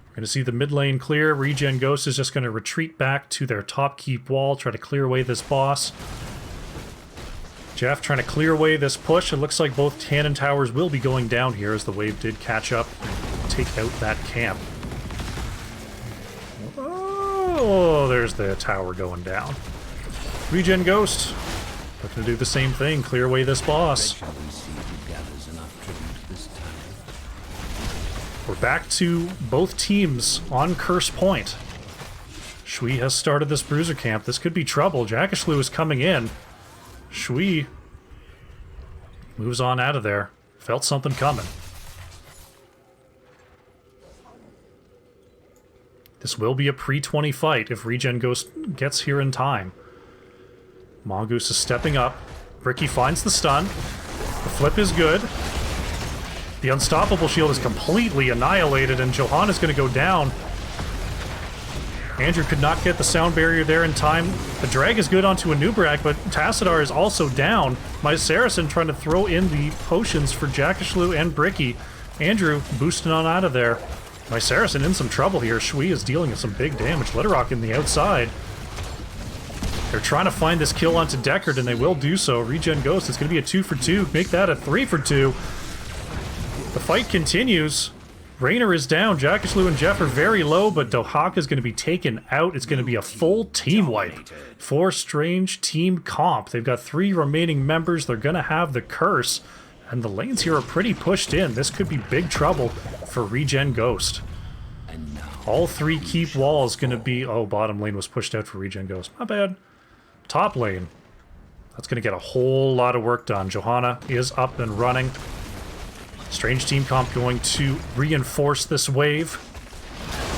We're going to see the mid lane clear. ReGen Ghost is just going to retreat back to their top keep wall, try to clear away this boss. Jeff trying to clear away this push. It looks like both cannon towers will be going down here as the wave did catch up and take out that camp. Oh, there's the tower going down. ReGen Ghost looking to do the same thing, clear away this boss. We're back to both teams on Curse Point. Shui has started this bruiser camp. This could be trouble. Jackishlu is coming in. Shui moves on out of there. Felt something coming. This will be a pre-20 fight if ReGen Ghost gets here in time. Mongoose is stepping up. Ricky finds the stun. The flip is good. The Unstoppable Shield is completely annihilated, and Johann is going to go down. Andrew could not get the sound barrier there in time. The drag is good onto a Nubrak, but Tassadar is also down. My Saracen trying to throw in the potions for Jackishlu and Bricky. Andrew boosting on out of there. My Saracen in some trouble here. Shui is dealing some big damage. Letterrock in the outside. They're trying to find this kill onto Deckard, and they will do so. ReGen Ghost, it's going to be a 2 for 2. Make that a 3 for 2. The fight continues. Raynor is down. Jackishlu and Jeff are very low, but Dahaka is going to be taken out. It's going to be a full team wipe for Strange Team Comp. They've got 3 remaining members. They're going to have the curse, and the lanes here are pretty pushed in. This could be big trouble for ReGen Ghost. All 3 keep walls going to be... Oh, bottom lane was pushed out for ReGen Ghost. Not bad. Top lane. That's going to get a whole lot of work done. Johanna is up and running. Strange Team Comp going to reinforce this wave.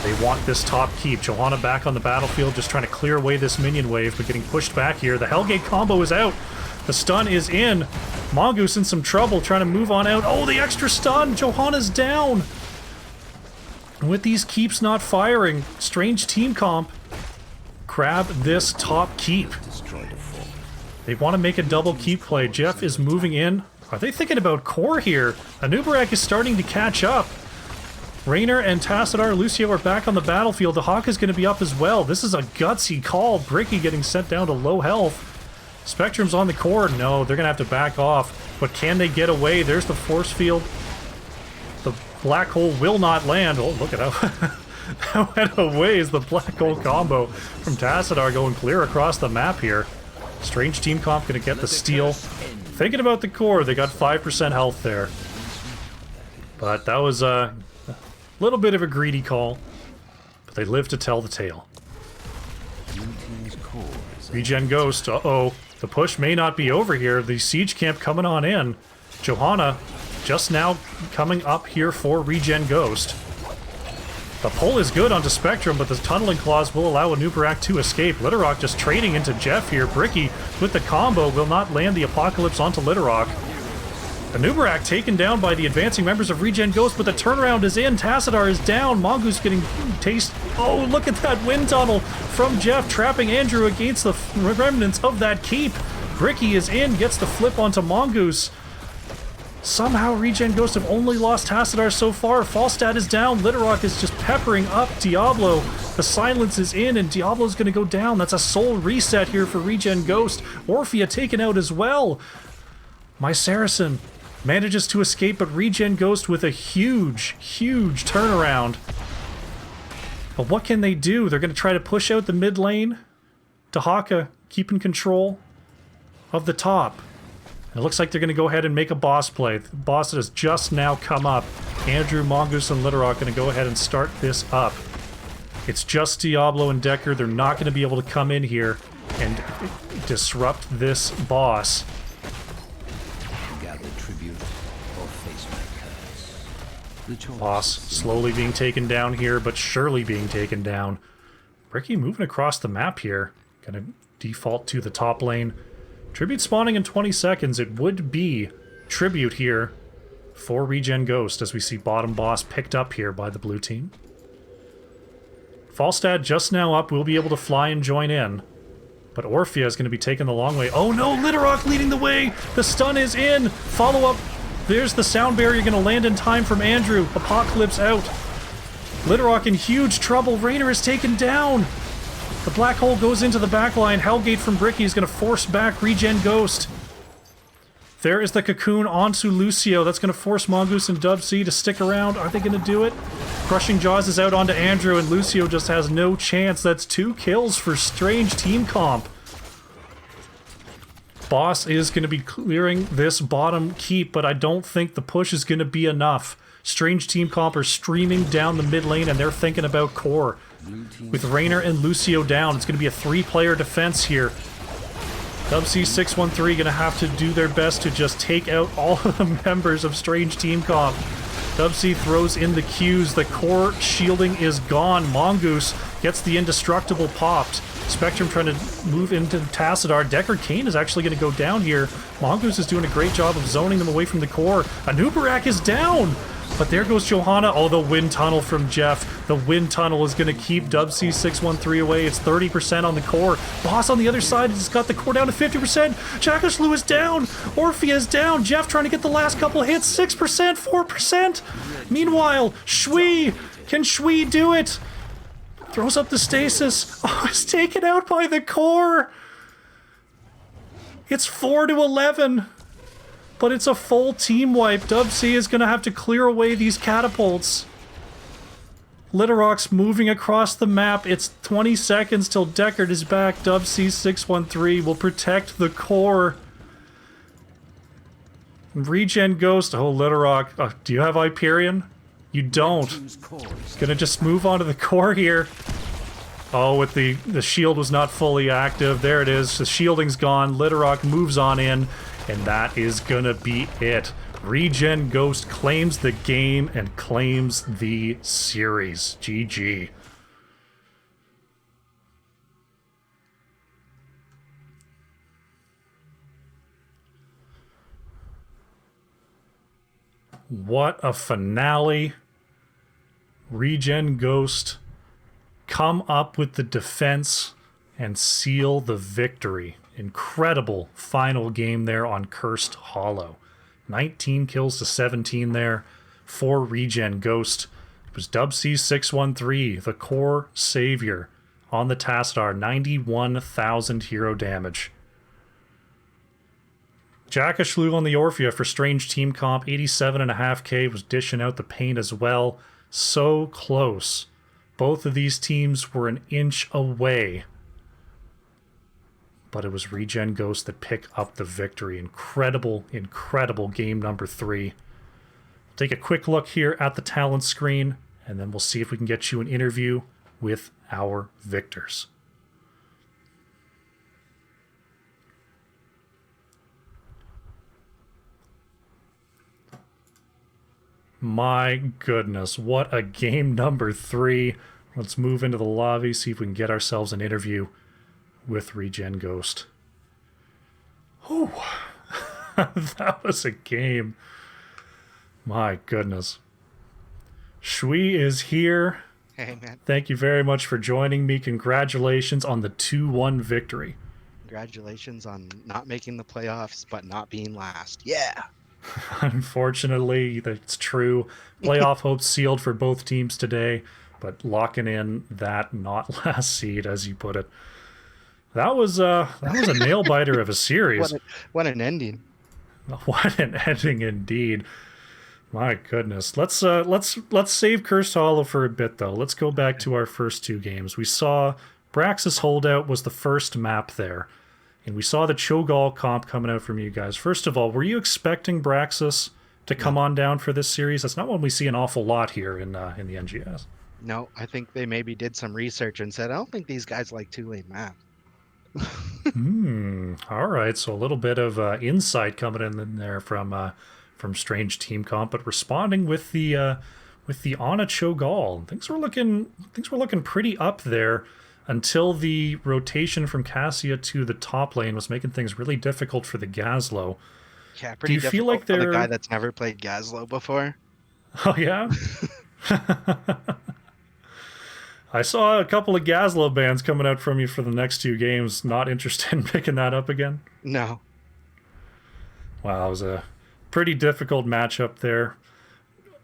They want this top keep. Johanna back on the battlefield, just trying to clear away this minion wave, but getting pushed back here. The Hellgate combo is out. The stun is in. Mongoose in some trouble, trying to move on out. Oh, the extra stun! Johanna's down! With these keeps not firing, Strange Team Comp grab this top keep. They want to make a double keep play. Jeff is moving in. Are they thinking about core here? Anubarak is starting to catch up. Raynor and Tassadar Lucio are back on the battlefield. The Hawk is going to be up as well. This is a gutsy call. Bricky getting sent down to low health. Spectrum's on the core. No, they're going to have to back off. But can they get away? There's the force field. The black hole will not land. Oh, look at how went away is the black hole combo from Tassadar going clear across the map here. Strange Team Comp going to get the steal. thinking about the core. They got 5% health there. But that was a little bit of a greedy call. But they live to tell the tale. ReGen Ghost, uh-oh. The push may not be over here. The siege camp coming on in. Johanna just now coming up here for ReGen Ghost. The pull is good onto Spectrum, but the tunneling clause will allow Anubarak to escape. Littlerock just trading into Jeff here. Bricky with the combo will not land the Apocalypse onto Littlerock. Anubarak taken down by the advancing members of ReGen Ghost, but the turnaround is in. Tassadar is down. Mongoose getting taste. Oh, look at that wind tunnel from Jeff, trapping Andrew against the remnants of that keep. Bricky is in, gets the flip onto Mongoose. Somehow ReGen Ghost have only lost Tassadar so far. Falstad is down. Littlerock is just peppering up Diablo. The silence is in, and Diablo's going to go down. That's a soul reset here for ReGen Ghost. Orphea taken out as well. My Saracen manages to escape, but ReGen Ghost with a huge, huge turnaround. But what can they do? They're going to try to push out the mid lane. Dahaka keeping control of the top. It looks like they're going to go ahead and make a boss play. The boss that has just now come up. Andrew, Mongoose, and Littlerock going to go ahead and start this up. It's just Diablo and Decker. They're not going to be able to come in here and disrupt this boss. Gather tribute or face my curse. Boss slowly being taken down here, but surely being taken down. Bricky moving across the map here. Going to default to the top lane. Tribute spawning in 20 seconds. It would be Tribute here for ReGen Ghost as we see bottom boss picked up here by the blue team. Falstad just now up. We'll be able to fly and join in. But Orphea is going to be taken the long way. Oh no, Littlerock leading the way! The stun is in! Follow up. There's the sound barrier going to land in time from Andrew. Apocalypse out. Littlerock in huge trouble. Raynor is taken down. The black hole goes into the backline. Hellgate from Bricky is going to force back ReGen Ghost. There is the cocoon onto Lucio. That's going to force Mongoose and Dub C to stick around. Are they going to do it? Crushing Jaws is out onto Andrew, and Lucio just has no chance. That's 2 kills for Strange Team Comp. Boss is going to be clearing this bottom keep, but I don't think the push is going to be enough. Strange Team Comp are streaming down the mid lane, and they're thinking about core. With Raynor and Lucio down, it's going to be a 3-player defense here. WC613 going to have to do their best to just take out all of the members of Strange Team Comp. WC throws in the Qs. The core shielding is gone. Mongoose gets the indestructible popped. Spectrum trying to move into Tassadar. Decker Kane is actually going to go down here. Mongoose is doing a great job of zoning them away from the core. Anubarak is down! But there goes Johanna. Oh, the wind tunnel from Jeff. The wind tunnel is going to keep WC613 away. It's 30% on the core. Boss on the other side has got the core down to 50%. Jackashlu is down. Orphea is down. Jeff trying to get the last couple hits. 6%, 4%. Meanwhile, Shui. Can Shui do it? Throws up the stasis. Oh, it's taken out by the core. It's 4-11. But it's a full team wipe. Dub C is going to have to clear away these catapults. Littlerock's moving across the map. It's 20 seconds till Deckard is back. Dub C613 will protect the core. ReGen Ghost. Oh, Littlerock. Do you have Hyperion? You don't. Gonna just move on to the core here. Oh, with the shield was not fully active. There it is. The shielding's gone. Littlerock moves on in. And that is gonna be it. ReGen Ghost claims the game and claims the series. GG. What a finale. ReGen Ghost come up with the defense and seal the victory. Incredible final game there on Cursed Hollow. 19 kills to 17 there for ReGen Ghost. It was WC613, the core savior on the Tassadar. 91,000 hero damage. Jackashlu on the Orphea for Strange Team Comp. 87.5k was dishing out the pain as well. So close. Both of these teams were an inch away. but it was ReGen Ghost that picked up the victory. Incredible, incredible game number 3. Take a quick look here at the talent screen, and then we'll see if we can get you an interview with our victors. My goodness, what a game number 3. Let's move into the lobby, see if we can get ourselves an interview with ReGen Ghost. Whew. That was a game. My goodness. Shui is here. Hey, man. Thank you very much for joining me. Congratulations on the 2-1 victory. Congratulations on not making the playoffs, but not being last. Yeah. Unfortunately, that's true. Playoff hopes sealed for both teams today, but locking in that not last seed, as you put it. That was a nail biter of a series. What an ending. What an ending indeed. My goodness. Let's save Cursed Hollow for a bit though. Let's go back to our first 2 games. We saw Braxis Holdout was the first map there. And we saw the Cho'Gall comp coming out from you guys. First of all, were you expecting Braxis to come on down for this series? That's not one we see an awful lot here in the NGS. No, I think they maybe did some research and said, I don't think these guys like 2-lane map. All right, so a little bit of insight coming in there from Strange Team Comp, but responding with the Ana Cho'Gall. Things were looking pretty up there until the rotation from Cassia to the top lane was making things really difficult for the Gazlo. Yeah, pretty Do you difficult feel like for the they're guy that's never played Gazlo before. Oh yeah. I saw a couple of Gazlo bans coming out from you for the next 2 games. Not interested in picking that up again? No. Wow, it was a pretty difficult matchup there.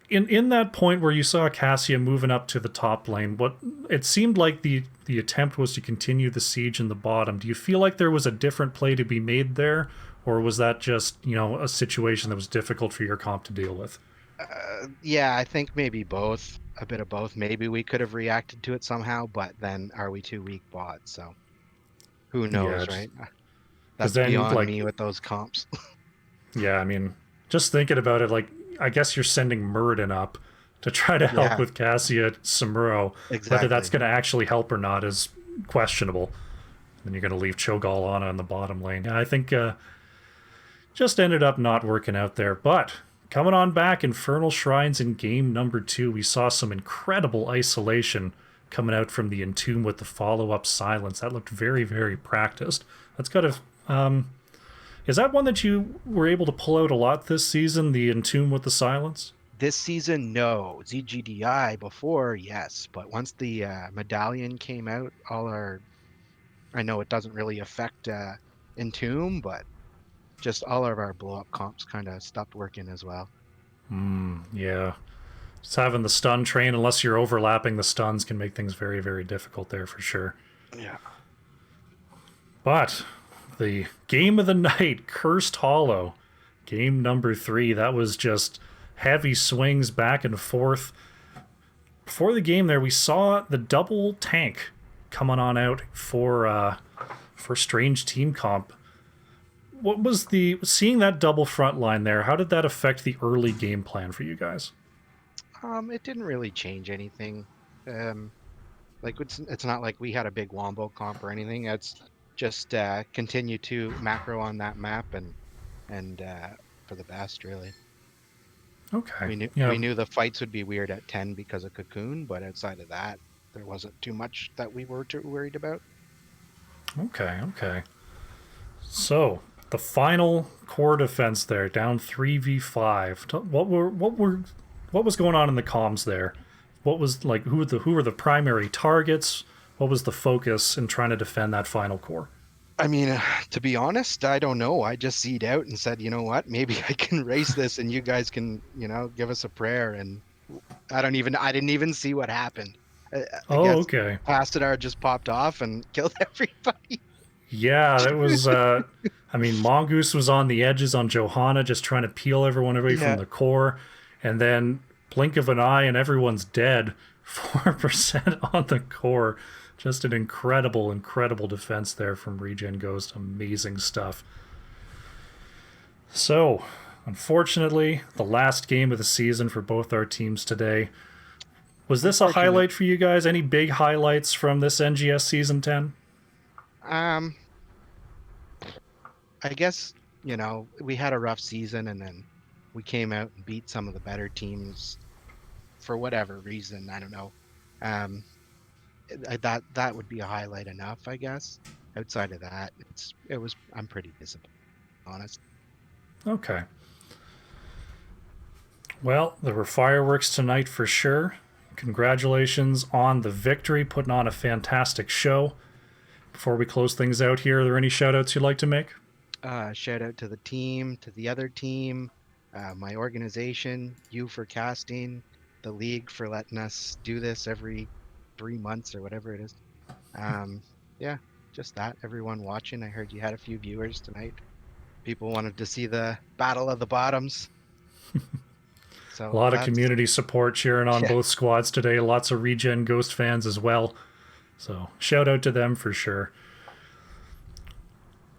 In that point where you saw Cassia moving up to the top lane, what it seemed like the attempt was to continue the siege in the bottom. Do you feel like there was a different play to be made there, or was that just, a situation that was difficult for your comp to deal with? Yeah, I think maybe both. A bit of both. Maybe we could have reacted to it somehow, but then are we too weak bot? So who knows, right? That's then, beyond me with those comps. Yeah, I mean, just thinking about it, I guess you're sending Muradin up to try to help with Cassia Samuro. Exactly. Whether that's going to actually help or not is questionable. Then you're going to leave Cho'Gall Ana in the bottom lane. Yeah, I think just ended up not working out there. But coming on back, Infernal Shrines in game number 2, we saw some incredible isolation coming out from the Entomb with the follow-up Silence. That looked very, very practiced. That's got to... is that one that you were able to pull out a lot this season, the Entomb with the Silence? This season, no. ZGDI before, yes. But once the medallion came out, I know it doesn't really affect Entomb, but just all of our blow-up comps kind of stopped working as well. Yeah. Just having the stun train, unless you're overlapping the stuns, can make things very, very difficult there for sure. Yeah. But the game of the night, Cursed Hollow, game number 3, that was just heavy swings back and forth. Before the game there, we saw the double tank coming on out for Strange Team Comp. What was seeing that double front line there, how did that affect the early game plan for you guys? It didn't really change anything. It's not like we had a big wombo comp or anything. It's just continue to macro on that map and for the best, really. Okay. We knew the fights would be weird at 10 because of Cocoon, but outside of that, there wasn't too much that we were too worried about. Okay. So the final core defense there, down 3v5. What was going on in the comms there? What was who were the primary targets? What was the focus in trying to defend that final core? I mean, to be honest, I don't know. I just Z'd out and said, you know what, maybe I can race this and you guys can, give us a prayer. And I didn't even see what happened. Okay. Plastidar just popped off and killed everybody. Yeah, that was, Mongoose was on the edges on Johanna, just trying to peel everyone away from the core. And then blink of an eye and everyone's dead. 4% on the core. Just an incredible, incredible defense there from ReGen Ghost. Amazing stuff. So, unfortunately, the last game of the season for both our teams today. Was this a highlight for you guys? Any big highlights from this NGS Season 10? I guess, we had a rough season and then we came out and beat some of the better teams for whatever reason. I don't know. That would be a highlight enough, I guess. Outside of that, I'm pretty disappointed, honest. Okay. Well, there were fireworks tonight for sure. Congratulations on the victory, putting on a fantastic show. Before we close things out here, are there any shout-outs you'd like to make? Shout out to the team, to the other team, my organization, you for casting, the league for letting us do this every 3 months or whatever it is. Yeah, just that. Everyone watching, I heard you had a few viewers tonight. People wanted to see the Battle of the Bottoms. So a lot of community support cheering on both squads today. Lots of ReGen Ghost fans as well. So shout out to them for sure.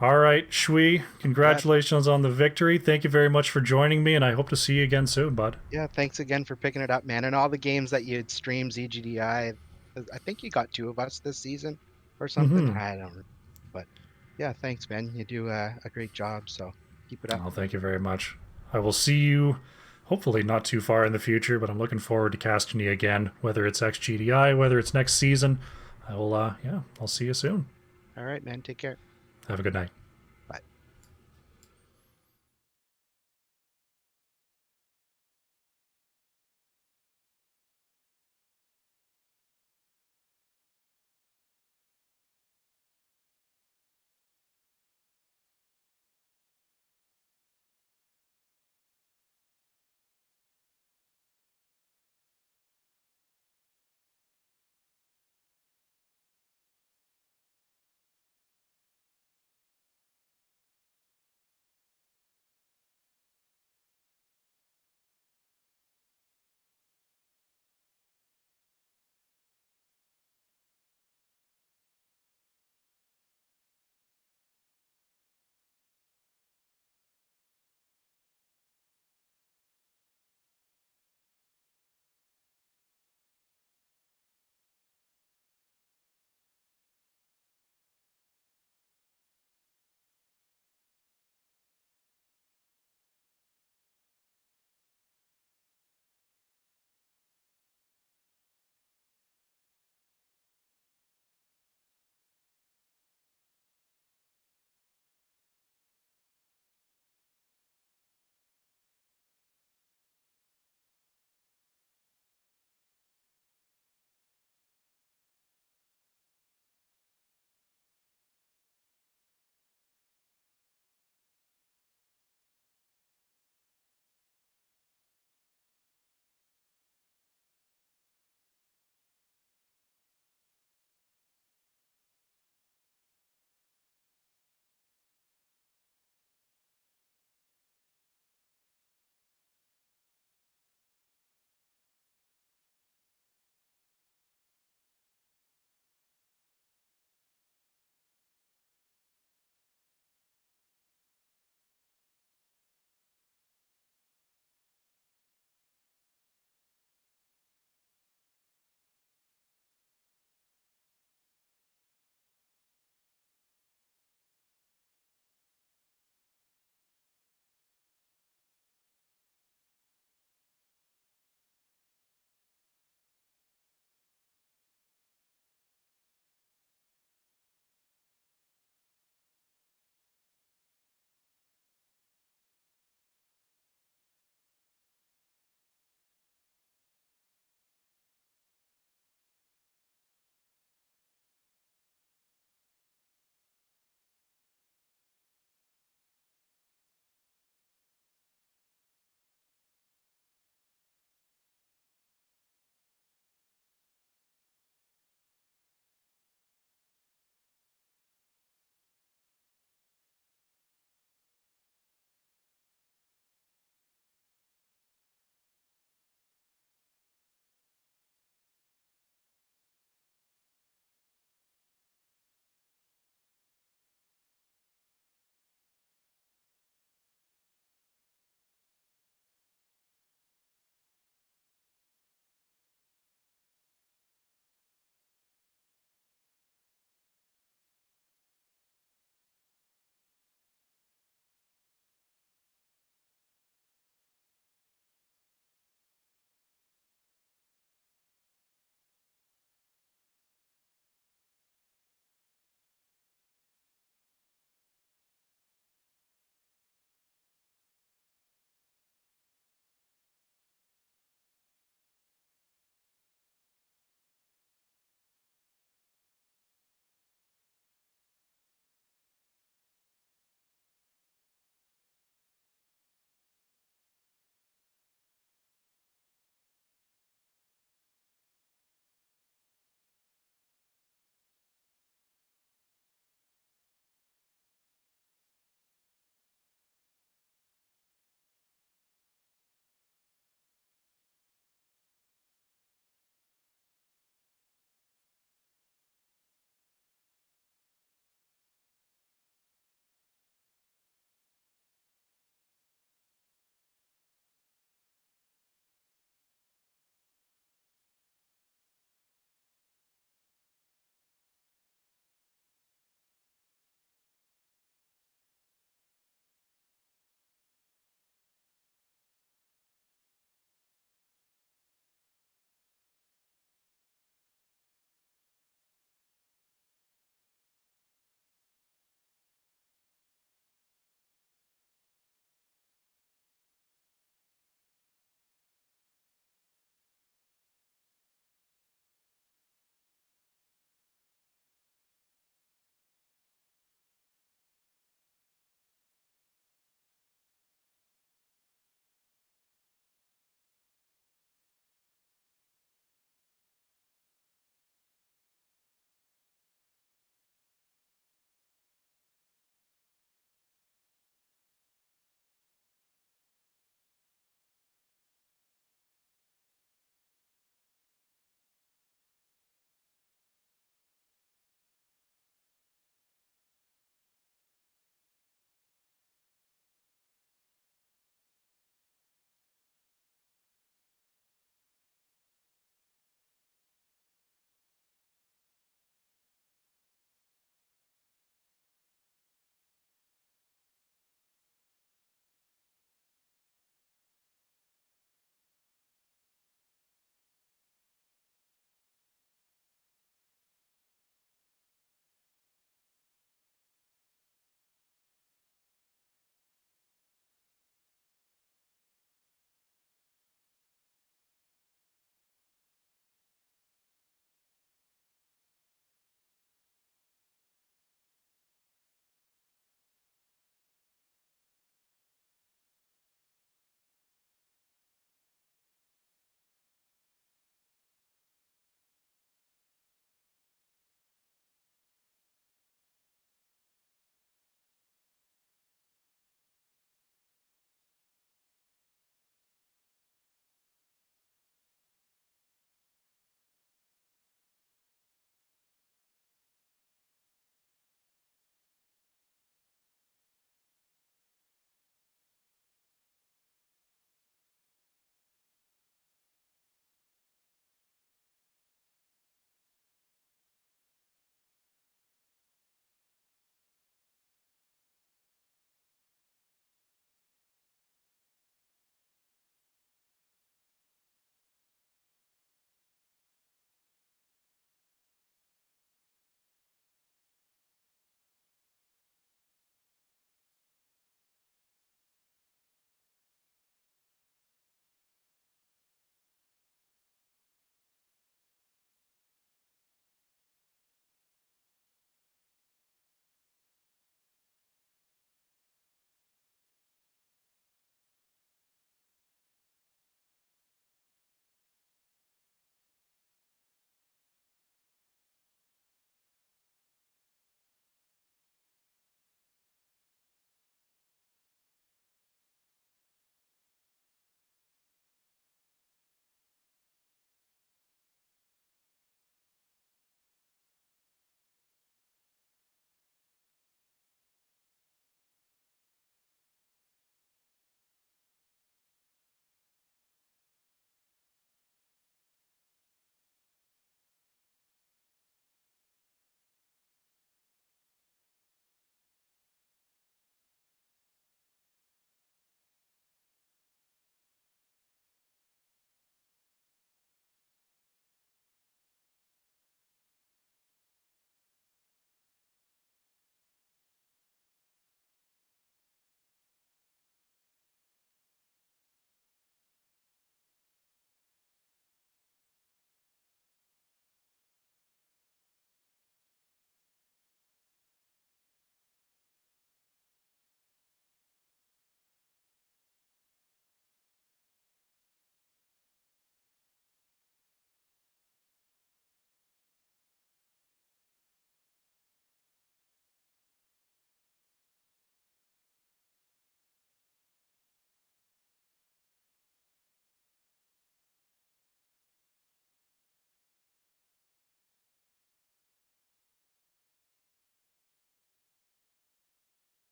All right, Shui, congratulations on the victory. Thank you very much for joining me, and I hope to see you again soon, bud. Yeah, thanks again for picking it up, man. And all the games that you'd stream ZGDI, I think you got 2 of us this season or something. I don't know. But yeah, thanks, Ben. You do a great job, so keep it up. Oh, thank you very much. I will see you hopefully not too far in the future, but I'm looking forward to casting you again, whether it's XGDI, whether it's next season. I'll see you soon. All right, man. Take care. Have a good night.